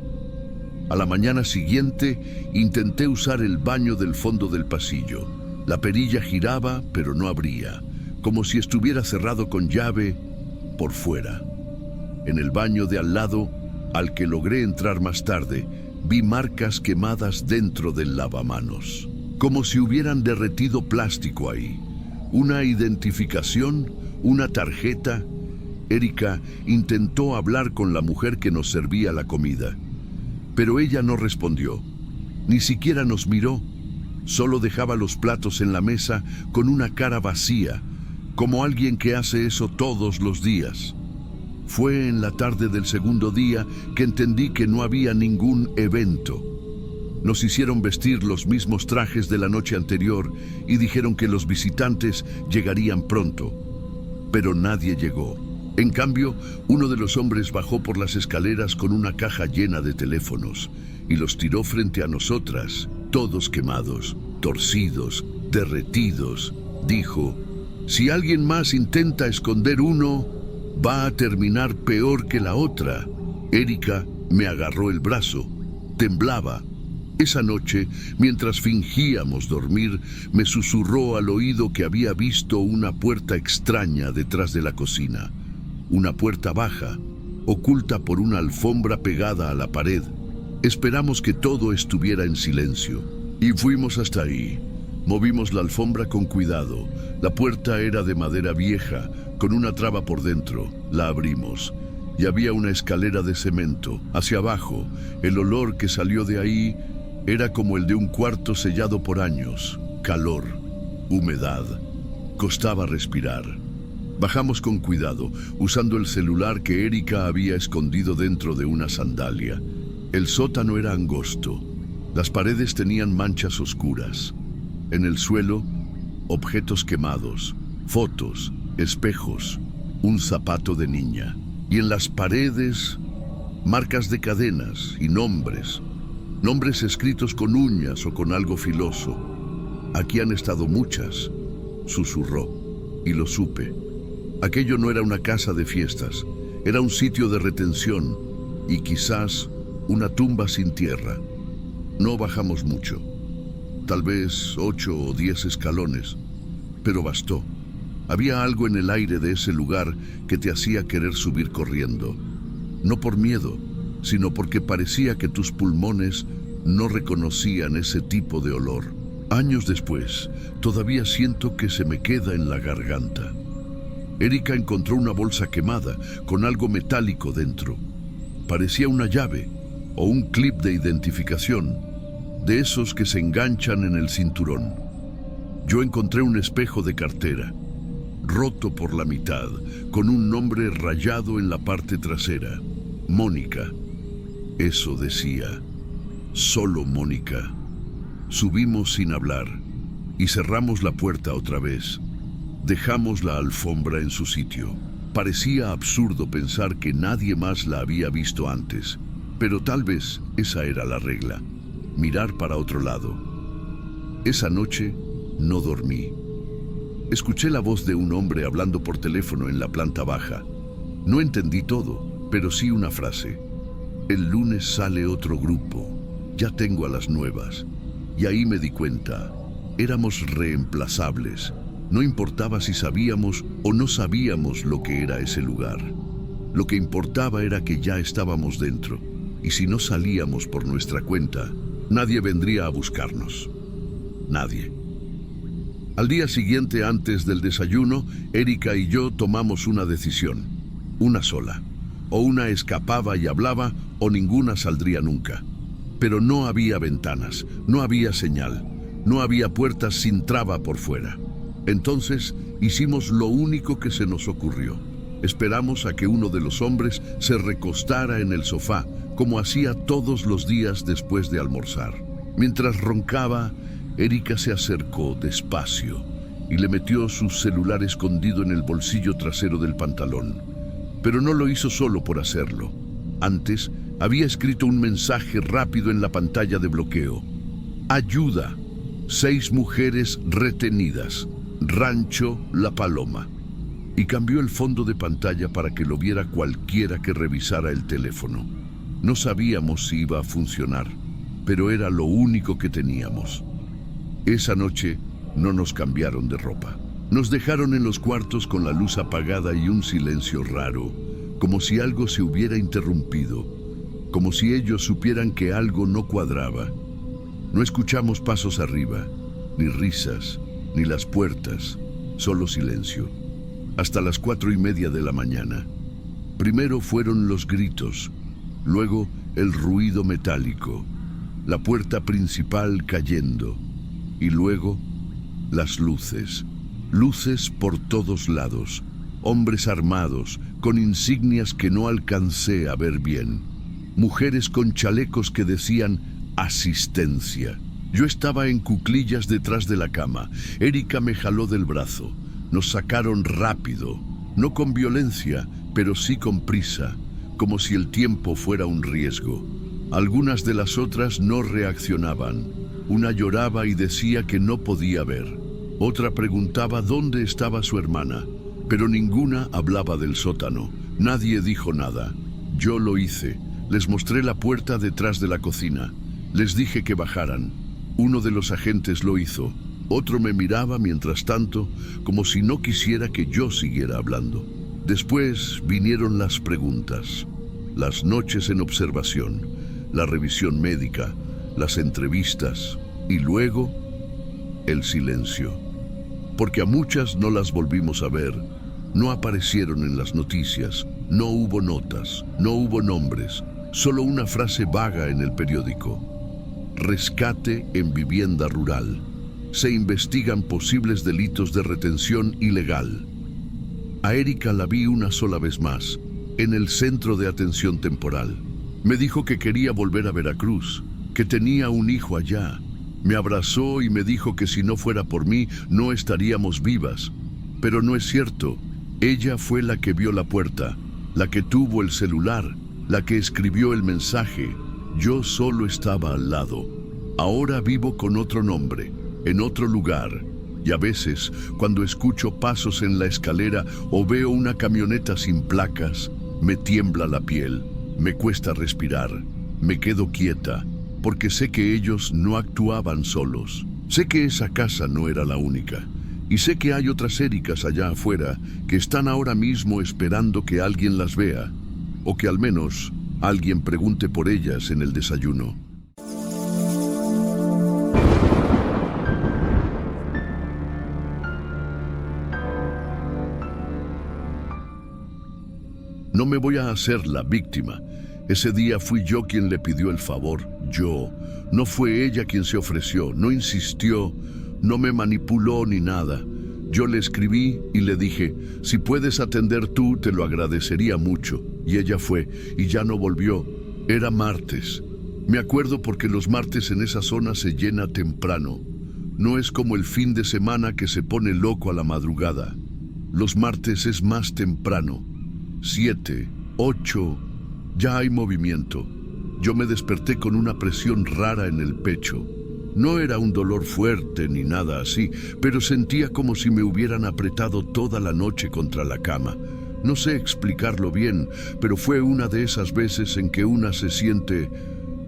S1: A la mañana siguiente intenté usar el baño del fondo del pasillo. La perilla giraba, pero no abría, como si estuviera cerrado con llave por fuera. En el baño de al lado, al que logré entrar más tarde, vi marcas quemadas dentro del lavamanos, como si hubieran derretido plástico ahí. Una identificación, una tarjeta. Erika intentó hablar con la mujer que nos servía la comida, pero ella no respondió, ni siquiera nos miró. Solo dejaba los platos en la mesa con una cara vacía, como alguien que hace eso todos los días. Fue en la tarde del segundo día que entendí que no había ningún evento. Nos hicieron vestir los mismos trajes de la noche anterior y dijeron que los visitantes llegarían pronto, pero nadie llegó. En cambio, uno de los hombres bajó por las escaleras con una caja llena de teléfonos y los tiró frente a nosotras, todos quemados. torcidos, derretidos. Dijo: si alguien más intenta esconder uno, va a terminar peor que la otra. Erika me agarró el brazo. Temblaba. Esa noche, mientras fingíamos dormir, me susurró al oído que había visto una puerta extraña detrás de la cocina. Una puerta baja, oculta por una alfombra pegada a la pared. Esperamos que todo estuviera en silencio y fuimos hasta ahí. Movimos la alfombra con cuidado. La puerta era de madera vieja, con una traba por dentro. La abrimos y había una escalera de cemento. Hacia abajo, el olor que salió de ahí era como el de un cuarto sellado por años. Calor, humedad. Costaba respirar. Bajamos con cuidado, usando el celular que Erika había escondido dentro de una sandalia. El sótano era angosto. Las paredes tenían manchas oscuras. En el suelo, objetos quemados, fotos, espejos, un zapato de niña. Y en las paredes, marcas de cadenas y nombres. Nombres escritos con uñas o con algo filoso. Aquí han estado muchas, susurró, y lo supe. Aquello no era una casa de fiestas, era un sitio de retención y quizás una tumba sin tierra. No bajamos mucho, tal vez 8 o 10 escalones, pero bastó. Había algo en el aire de ese lugar que te hacía querer subir corriendo. No por miedo, sino porque parecía que tus pulmones no reconocían ese tipo de olor. Años después, todavía siento que se me queda en la garganta. Erika encontró una bolsa quemada con algo metálico dentro. Parecía una llave o un clip de identificación, de esos que se enganchan en el cinturón. Yo encontré un espejo de cartera, roto por la mitad, con un nombre rayado en la parte trasera. Mónica. Eso decía. Solo Mónica. Subimos sin hablar y cerramos la puerta otra vez. Dejamos la alfombra en su sitio. Parecía absurdo pensar que nadie más la había visto antes, pero tal vez esa era la regla, mirar para otro lado. Esa noche no dormí. Escuché la voz de un hombre hablando por teléfono en la planta baja. No entendí todo, pero sí una frase. El lunes sale otro grupo. Ya tengo a las nuevas. Y ahí me di cuenta. Éramos reemplazables. No importaba si sabíamos o no sabíamos lo que era ese lugar. Lo que importaba era que ya estábamos dentro. Y si no salíamos por nuestra cuenta, nadie vendría a buscarnos. Nadie. Al día siguiente, antes del desayuno, Erika y yo tomamos una decisión. Una sola. O una escapaba y hablaba, o ninguna saldría nunca. Pero no había ventanas, no había señal, no había puertas sin traba por fuera. Entonces hicimos lo único que se nos ocurrió. Esperamos a que uno de los hombres se recostara en el sofá, como hacía todos los días después de almorzar. Mientras roncaba, Erika se acercó despacio y le metió su celular escondido en el bolsillo trasero del pantalón. Pero no lo hizo solo por hacerlo. Antes, había escrito un mensaje rápido en la pantalla de bloqueo. Ayuda. 6 mujeres retenidas. Rancho La Paloma. Y cambió el fondo de pantalla para que lo viera cualquiera que revisara el teléfono. No sabíamos si iba a funcionar, pero era lo único que teníamos. Esa noche no nos cambiaron de ropa. Nos dejaron en los cuartos con la luz apagada y un silencio raro, como si algo se hubiera interrumpido, como si ellos supieran que algo no cuadraba. No escuchamos pasos arriba, ni risas, ni las puertas, solo silencio. Hasta las 4:30 de la mañana. Primero fueron los gritos, luego el ruido metálico, la puerta principal cayendo, y luego las luces. Luces por todos lados, hombres armados, con insignias que no alcancé a ver bien, mujeres con chalecos que decían asistencia. Yo estaba en cuclillas detrás de la cama. Erika me jaló del brazo. Nos sacaron rápido, no con violencia, pero sí con prisa, como si el tiempo fuera un riesgo. Algunas de las otras no reaccionaban. Una lloraba y decía que no podía ver. Otra preguntaba dónde estaba su hermana, pero ninguna hablaba del sótano. Nadie dijo nada. Yo lo hice. Les mostré la puerta detrás de la cocina. Les dije que bajaran. Uno de los agentes lo hizo. Otro me miraba mientras tanto, como si no quisiera que yo siguiera hablando. Después vinieron las preguntas, las noches en observación, la revisión médica, las entrevistas y luego el silencio. Porque a muchas no las volvimos a ver, no aparecieron en las noticias, no hubo notas, no hubo nombres, solo una frase vaga en el periódico. Rescate en vivienda rural. Se investigan posibles delitos de retención ilegal. A Erika la vi una sola vez más, en el centro de atención temporal. Me dijo que quería volver a Veracruz, que tenía un hijo allá. Me abrazó y me dijo que si no fuera por mí, no estaríamos vivas. Pero no es cierto. Ella fue la que vio la puerta, la que tuvo el celular, la que escribió el mensaje. Yo solo estaba al lado. Ahora vivo con otro nombre, en otro lugar. Y a veces, cuando escucho pasos en la escalera o veo una camioneta sin placas, me tiembla la piel, me cuesta respirar, me quedo quieta, porque sé que ellos no actuaban solos. Sé que esa casa no era la única. Y sé que hay otras Erikas allá afuera que están ahora mismo esperando que alguien las vea, o que al menos alguien pregunte por ellas en el desayuno. No me voy a hacer la víctima. Ese día fui yo quien le pidió el favor, yo. No fue ella quien se ofreció, no insistió, no me manipuló ni nada. Yo le escribí y le dije, si puedes atender tú, te lo agradecería mucho. Y ella fue, y ya no volvió. Era martes. Me acuerdo porque los martes en esa zona se llena temprano. No es como el fin de semana que se pone loco a la madrugada. Los martes es más temprano. 7, 8, ya hay movimiento. Yo me desperté con una presión rara en el pecho. No era un dolor fuerte ni nada así, pero sentía como si me hubieran apretado toda la noche contra la cama. No sé explicarlo bien, pero fue una de esas veces en que una se siente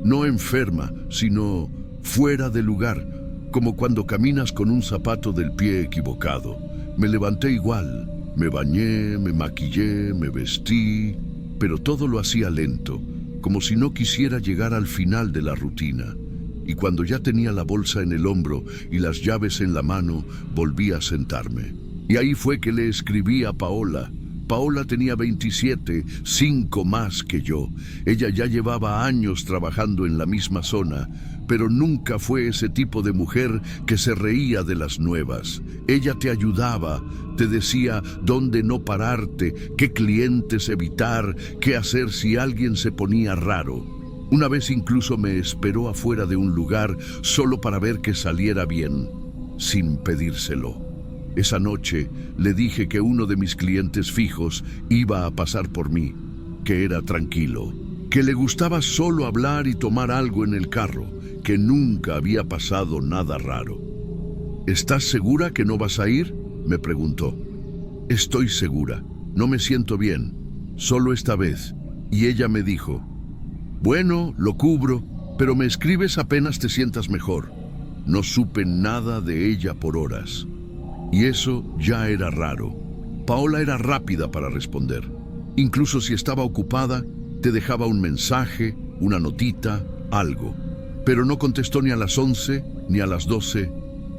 S1: no enferma, sino fuera de lugar, como cuando caminas con un zapato del pie equivocado. Me levanté igual. Me bañé, me maquillé, me vestí, pero todo lo hacía lento, como si no quisiera llegar al final de la rutina. Y cuando ya tenía la bolsa en el hombro y las llaves en la mano, volví a sentarme. Y ahí fue que le escribí a Paola. Paola tenía 27, 5 más que yo. Ella ya llevaba años trabajando en la misma zona, pero nunca fue ese tipo de mujer que se reía de las nuevas. Ella te ayudaba, te decía dónde no pararte, qué clientes evitar, qué hacer si alguien se ponía raro. Una vez incluso me esperó afuera de un lugar solo para ver que saliera bien, sin pedírselo. Esa noche le dije que uno de mis clientes fijos iba a pasar por mí, que era tranquilo, que le gustaba solo hablar y tomar algo en el carro, que nunca había pasado nada raro. ¿Estás segura que no vas a ir?, me preguntó. Estoy segura, no me siento bien, solo esta vez. Y ella me dijo, bueno, lo cubro, pero me escribes apenas te sientas mejor. No supe nada de ella por horas. Y eso ya era raro. Paola era rápida para responder. Incluso si estaba ocupada, te dejaba un mensaje, una notita, algo. Pero no contestó ni a las 11, ni a las 12,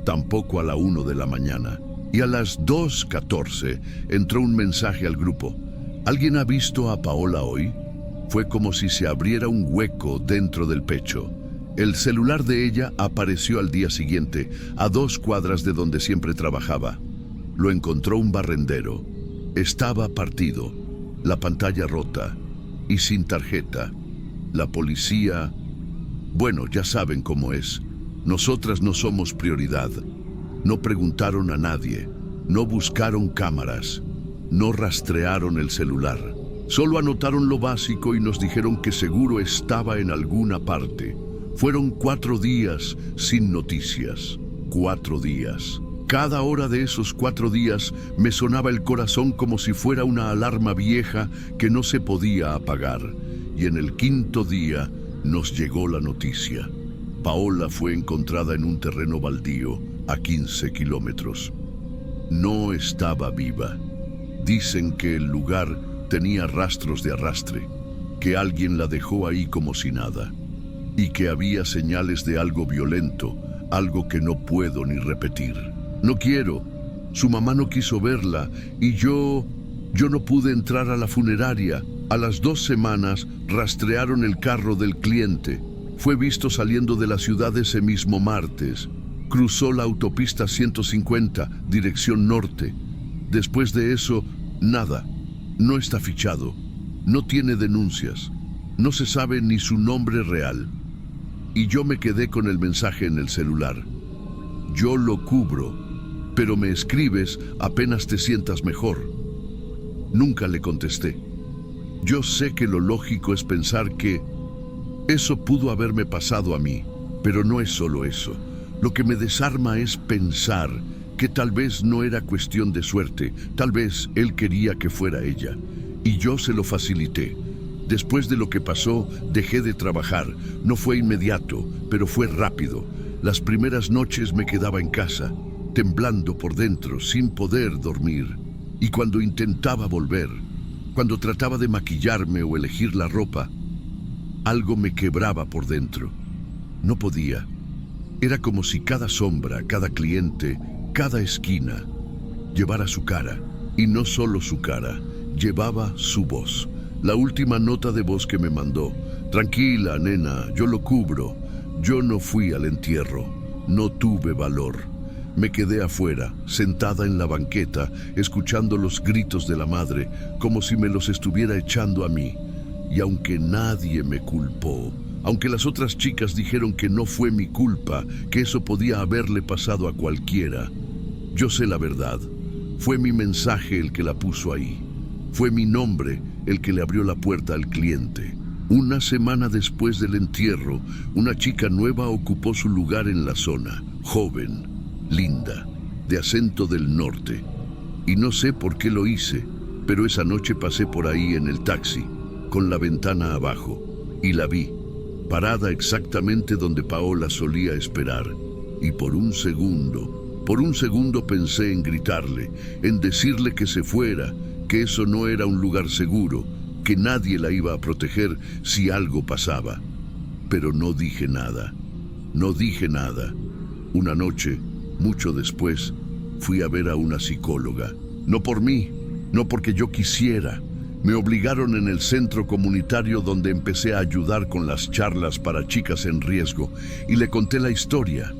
S1: tampoco a la 1 de la mañana. Y a las 2:14 entró un mensaje al grupo. ¿Alguien ha visto a Paola hoy? Fue como si se abriera un hueco dentro del pecho. El celular de ella apareció al día siguiente, a 2 cuadras de donde siempre trabajaba. Lo encontró un barrendero. Estaba partido, la pantalla rota y sin tarjeta. La policía... Bueno, ya saben cómo es. Nosotras no somos prioridad. No preguntaron a nadie, no buscaron cámaras, no rastrearon el celular. Solo anotaron lo básico y nos dijeron que seguro estaba en alguna parte. Fueron 4 días sin noticias. 4 días. Cada hora de esos 4 días me sonaba el corazón como si fuera una alarma vieja que no se podía apagar. Y en el 5.º día nos llegó la noticia. Paola fue encontrada en un terreno baldío a 15 kilómetros. No estaba viva. Dicen que el lugar tenía rastros de arrastre, que alguien la dejó ahí como si nada, y que había señales de algo violento, algo que no puedo ni repetir. No quiero. Su mamá no quiso verla y yo no pude entrar a la funeraria. A las 2 semanas rastrearon el carro del cliente. Fue visto saliendo de la ciudad ese mismo martes. Cruzó la autopista 150, dirección norte. Después de eso, nada. No está fichado. No tiene denuncias. No se sabe ni su nombre real. Y yo me quedé con el mensaje en el celular. Yo lo cubro, pero me escribes apenas te sientas mejor. Nunca le contesté. Yo sé que lo lógico es pensar que eso pudo haberme pasado a mí, pero no es solo eso. Lo que me desarma es pensar que tal vez no era cuestión de suerte, tal vez él quería que fuera ella, y yo se lo facilité. Después de lo que pasó, dejé de trabajar. No fue inmediato, pero fue rápido. Las primeras noches me quedaba en casa, temblando por dentro, sin poder dormir. Y cuando intentaba volver, cuando trataba de maquillarme o elegir la ropa, algo me quebraba por dentro. No podía. Era como si cada sombra, cada cliente, cada esquina llevara su cara. Y no solo su cara, llevaba su voz. La última nota de voz que me mandó. Tranquila, nena, yo lo cubro. Yo no fui al entierro. No tuve valor. Me quedé afuera, sentada en la banqueta, escuchando los gritos de la madre, como si me los estuviera echando a mí. Y aunque nadie me culpó, aunque las otras chicas dijeron que no fue mi culpa, que eso podía haberle pasado a cualquiera, yo sé la verdad. Fue mi mensaje el que la puso ahí. Fue mi nombre el que le abrió la puerta al cliente. Una semana después del entierro, una chica nueva ocupó su lugar en la zona. Joven, linda, de acento del norte. Y no sé por qué lo hice, pero esa noche pasé por ahí en el taxi, con la ventana abajo, y la vi, parada exactamente donde Paola solía esperar. Y por un segundo pensé en gritarle, en decirle que se fuera, que eso no era un lugar seguro, que nadie la iba a proteger si algo pasaba. Pero no dije nada. No dije nada. Una noche, mucho después, fui a ver a una psicóloga. No por mí, no porque yo quisiera. Me obligaron en el centro comunitario donde empecé a ayudar con las charlas para chicas en riesgo y le conté la historia.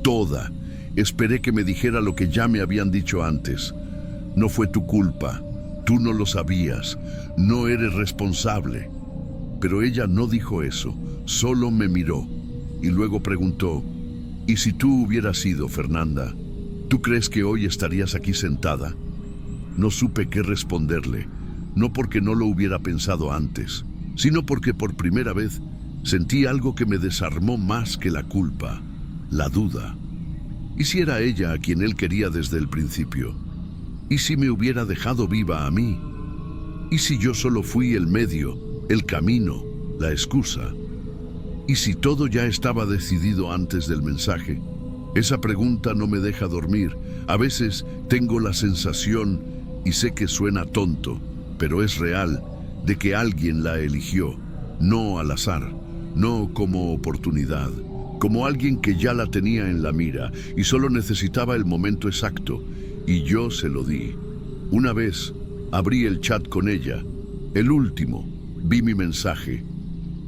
S1: Toda. Esperé que me dijera lo que ya me habían dicho antes. No fue tu culpa. Tú no lo sabías, no eres responsable. Pero ella no dijo eso, solo me miró y luego preguntó, ¿y si tú hubieras sido, Fernanda? ¿Tú crees que hoy estarías aquí sentada? No supe qué responderle, no porque no lo hubiera pensado antes, sino porque por primera vez sentí algo que me desarmó más que la culpa, la duda. ¿Y si era ella a quien él quería desde el principio? ¿Y si me hubiera dejado viva a mí? ¿Y si yo solo fui el medio, el camino, la excusa? ¿Y si todo ya estaba decidido antes del mensaje? Esa pregunta no me deja dormir. A veces tengo la sensación, y sé que suena tonto, pero es real, de que alguien la eligió, no al azar, no como oportunidad, como alguien que ya la tenía en la mira y solo necesitaba el momento exacto. Y yo se lo di. Una vez abrí el chat con ella, el último, vi mi mensaje.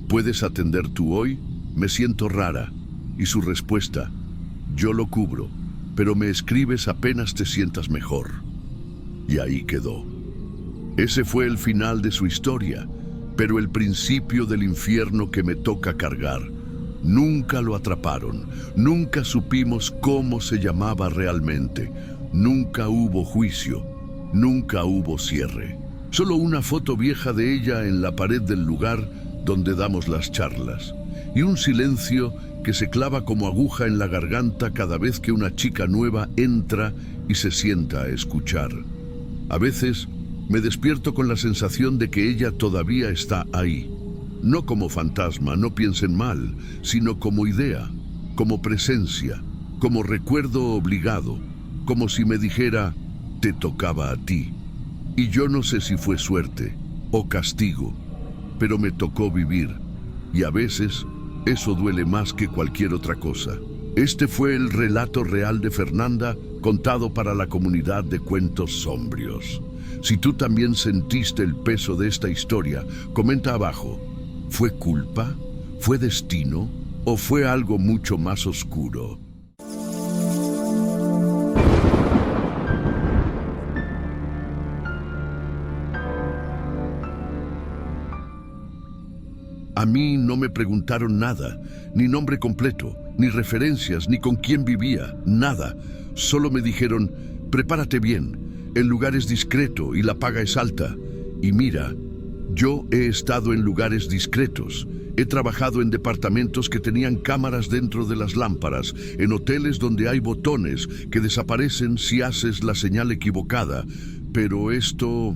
S1: ¿Puedes atender tú hoy? Me siento rara. Y su respuesta, yo lo cubro, pero me escribes apenas te sientas mejor. Y ahí quedó. Ese fue el final de su historia, pero el principio del infierno que me toca cargar. Nunca lo atraparon, nunca supimos cómo se llamaba realmente. Nunca hubo juicio, nunca hubo cierre. Solo una foto vieja de ella en la pared del lugar donde damos las charlas. y un silencio que se clava como aguja en la garganta cada vez que una chica nueva entra y se sienta a escuchar. A veces me despierto con la sensación de que ella todavía está ahí. No como fantasma, no piensen mal, sino como idea, como presencia, como recuerdo obligado, como si me dijera, te tocaba a ti. Y yo no sé si fue suerte o castigo, pero me tocó vivir, y a veces eso duele más que cualquier otra cosa. Este fue el relato real de Fernanda, contado para la comunidad de Cuentos Sombrios. Si tú también sentiste el peso de esta historia, comenta abajo. ¿Fue culpa? ¿Fue destino? ¿O fue algo mucho más oscuro? A mí no me preguntaron nada, ni nombre completo, ni referencias, ni con quién vivía, nada. Solo me dijeron, prepárate bien, el lugar es discreto y la paga es alta. Y mira, yo he estado en lugares discretos. He trabajado en departamentos que tenían cámaras dentro de las lámparas, en hoteles donde hay botones que desaparecen si haces la señal equivocada. Pero esto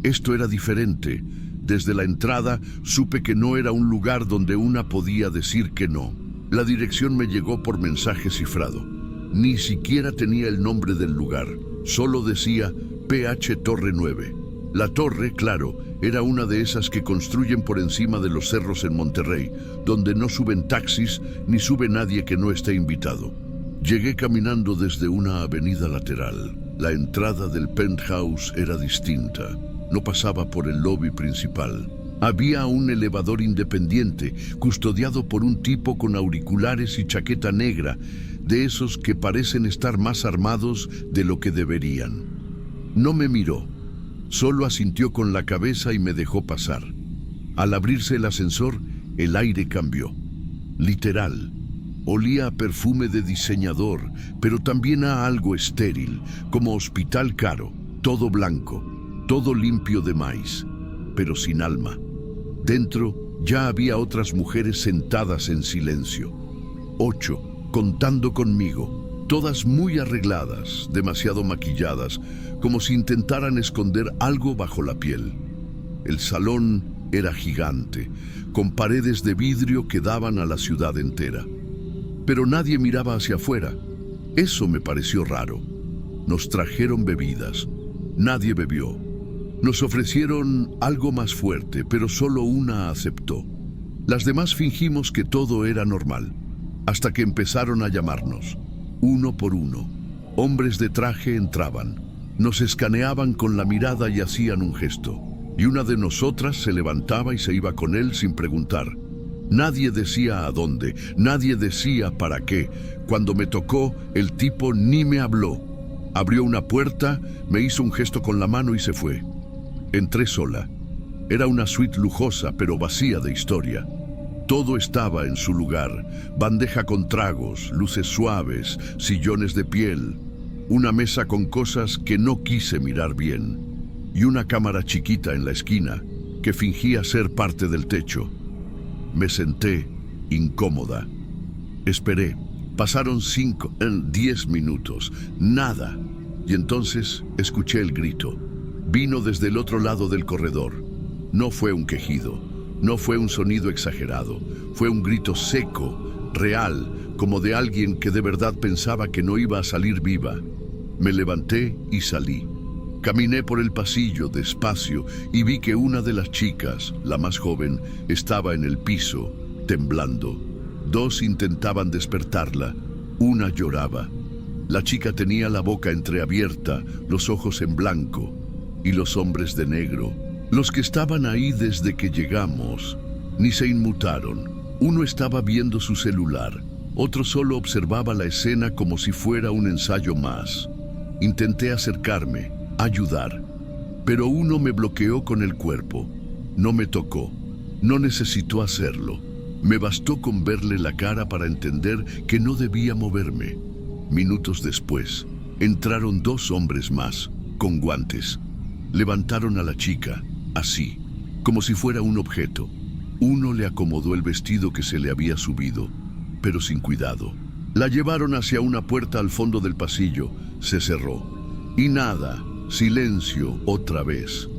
S1: era diferente. Desde la entrada supe que no era un lugar donde una podía decir que no. La dirección me llegó por mensaje cifrado. Ni siquiera tenía el nombre del lugar. Solo decía PH Torre 9. La torre, claro, era una de esas que construyen por encima de los cerros en Monterrey, donde no suben taxis ni sube nadie que no esté invitado. Llegué caminando desde una avenida lateral. La entrada del penthouse era distinta. No pasaba por el lobby principal. Había un elevador independiente, custodiado por un tipo con auriculares y chaqueta negra, de esos que parecen estar más armados de lo que deberían. No me miró, solo asintió con la cabeza y me dejó pasar. Al abrirse el ascensor, el aire cambió. Literal. Olía a perfume de diseñador, pero también a algo estéril, como hospital caro, todo blanco. Todo limpio de maíz, pero sin alma. Dentro ya había otras mujeres sentadas en silencio. 8, contando conmigo, todas muy arregladas, demasiado maquilladas, como si intentaran esconder algo bajo la piel. El salón era gigante, con paredes de vidrio que daban a la ciudad entera. Pero nadie miraba hacia afuera. Eso me pareció raro. Nos trajeron bebidas. Nadie bebió. Nos ofrecieron algo más fuerte, pero solo una aceptó. Las demás fingimos que todo era normal, hasta que empezaron a llamarnos, uno por uno. Hombres de traje entraban, nos escaneaban con la mirada y hacían un gesto, y una de nosotras se levantaba y se iba con él sin preguntar. Nadie decía a dónde, nadie decía para qué. Cuando me tocó, el tipo ni me habló. Abrió una puerta, me hizo un gesto con la mano y se fue. Entré sola. Era una suite lujosa, pero vacía de historia. Todo estaba en su lugar. Bandeja con tragos, luces suaves, sillones de piel, una mesa con cosas que no quise mirar bien, y una cámara chiquita en la esquina que fingía ser parte del techo. Me senté, incómoda. Esperé. Pasaron 10 minutos. Nada. Y entonces escuché el grito. Vino desde el otro lado del corredor. No fue un quejido, no fue un sonido exagerado, fue un grito seco, real, como de alguien que de verdad pensaba que no iba a salir viva. Me levanté y salí. Caminé por el pasillo despacio y vi que una de las chicas, la más joven, estaba en el piso, temblando. 2 intentaban despertarla, una lloraba. La chica tenía la boca entreabierta, los ojos en blanco. Y los hombres de negro, los que estaban ahí desde que llegamos, ni se inmutaron. Uno estaba viendo su celular, otro solo observaba la escena como si fuera un ensayo más. Intenté acercarme, ayudar, pero uno me bloqueó con el cuerpo. No me tocó, no necesitó hacerlo. Me bastó con verle la cara para entender que no debía moverme. Minutos después, entraron 2 hombres más, con guantes. Levantaron a la chica, así, como si fuera un objeto. Uno le acomodó el vestido que se le había subido, pero sin cuidado. La llevaron hacia una puerta al fondo del pasillo, se cerró. Y nada, silencio otra vez.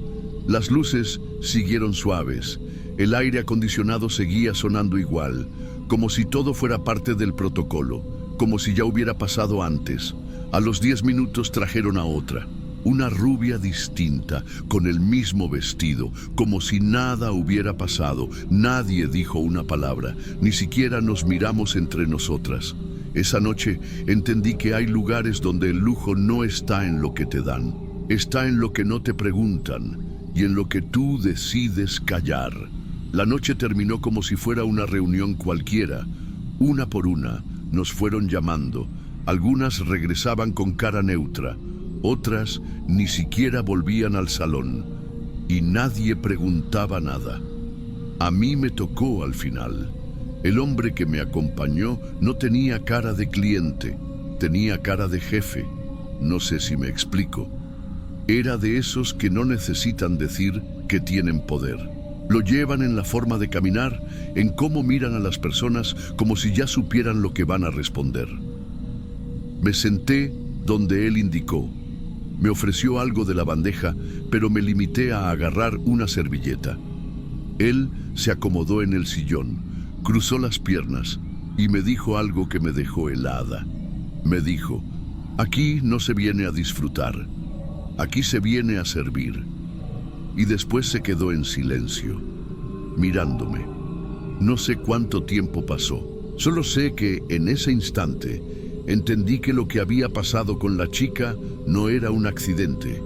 S1: Las luces siguieron suaves, el aire acondicionado seguía sonando igual, como si todo fuera parte del protocolo, como si ya hubiera pasado antes. A los 10 minutos trajeron a otra, una rubia distinta, con el mismo vestido, como si nada hubiera pasado. Nadie dijo una palabra, ni siquiera nos miramos entre nosotras. Esa noche entendí que hay lugares donde el lujo no está en lo que te dan, está en lo que no te preguntan y en lo que tú decides callar. La noche terminó como si fuera una reunión cualquiera. Una por una nos fueron llamando. Algunas regresaban con cara neutra, otras ni siquiera volvían al salón y nadie preguntaba nada. A mí me tocó al final. El hombre que me acompañó no tenía cara de cliente, tenía cara de jefe. No sé si me explico. Era de esos que no necesitan decir que tienen poder. Lo llevan en la forma de caminar, en cómo miran a las personas, como si ya supieran lo que van a responder. Me senté donde él indicó. Me ofreció algo de la bandeja, pero me limité a agarrar una servilleta. Él se acomodó en el sillón, cruzó las piernas y me dijo algo que me dejó helada. Me dijo, aquí no se viene a disfrutar, aquí se viene a servir. Y después se quedó en silencio, mirándome. No sé cuánto tiempo pasó, solo sé que en ese instante entendí que lo que había pasado con la chica no era un accidente,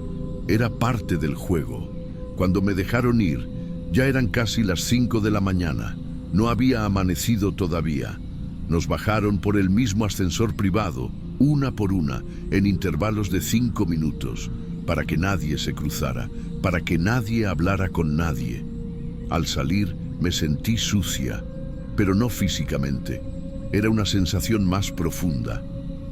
S1: era parte del juego. Cuando me dejaron ir, ya eran casi las 5 de la mañana. No había amanecido todavía. Nos bajaron por el mismo ascensor privado, una por una, en intervalos de 5 minutos, para que nadie se cruzara, para que nadie hablara con nadie. Al salir me sentí sucia, pero no físicamente. Era una sensación más profunda,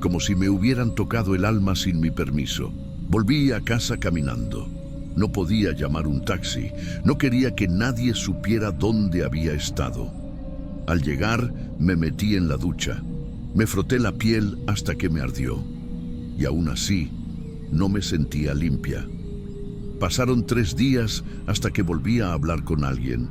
S1: como si me hubieran tocado el alma sin mi permiso. Volví a casa caminando. No podía llamar un taxi, no quería que nadie supiera dónde había estado. Al llegar, me metí en la ducha. Me froté la piel hasta que me ardió. Y aún así, no me sentía limpia. Pasaron 3 días hasta que volví a hablar con alguien.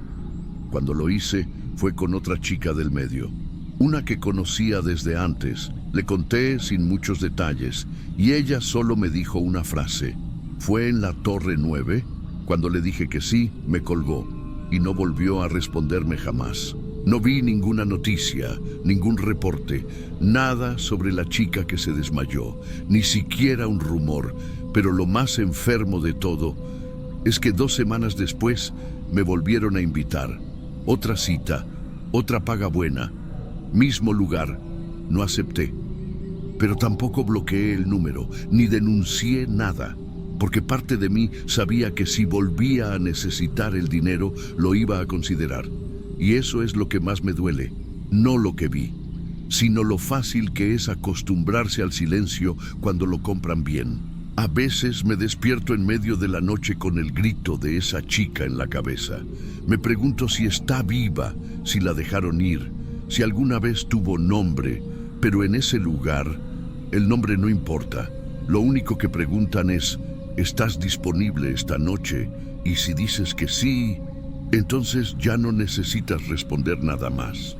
S1: Cuando lo hice, fue con otra chica del medio, una que conocía desde antes. Le conté sin muchos detalles, y ella solo me dijo una frase. Fue en la Torre 9, cuando le dije que sí, me colgó, y no volvió a responderme jamás. No vi ninguna noticia, ningún reporte, nada sobre la chica que se desmayó, ni siquiera un rumor, pero lo más enfermo de todo es que 2 semanas después me volvieron a invitar. Otra cita, otra paga buena, mismo lugar. No acepté, pero tampoco bloqueé el número, ni denuncié nada, porque parte de mí sabía que si volvía a necesitar el dinero, lo iba a considerar. Y eso es lo que más me duele, no lo que vi, sino lo fácil que es acostumbrarse al silencio cuando lo compran bien. A veces me despierto en medio de la noche con el grito de esa chica en la cabeza. Me pregunto si está viva, si la dejaron ir, si alguna vez tuvo nombre, pero en ese lugar el nombre no importa. Lo único que preguntan es, ¿estás disponible esta noche? Y si dices que sí, entonces ya no necesitas responder nada más.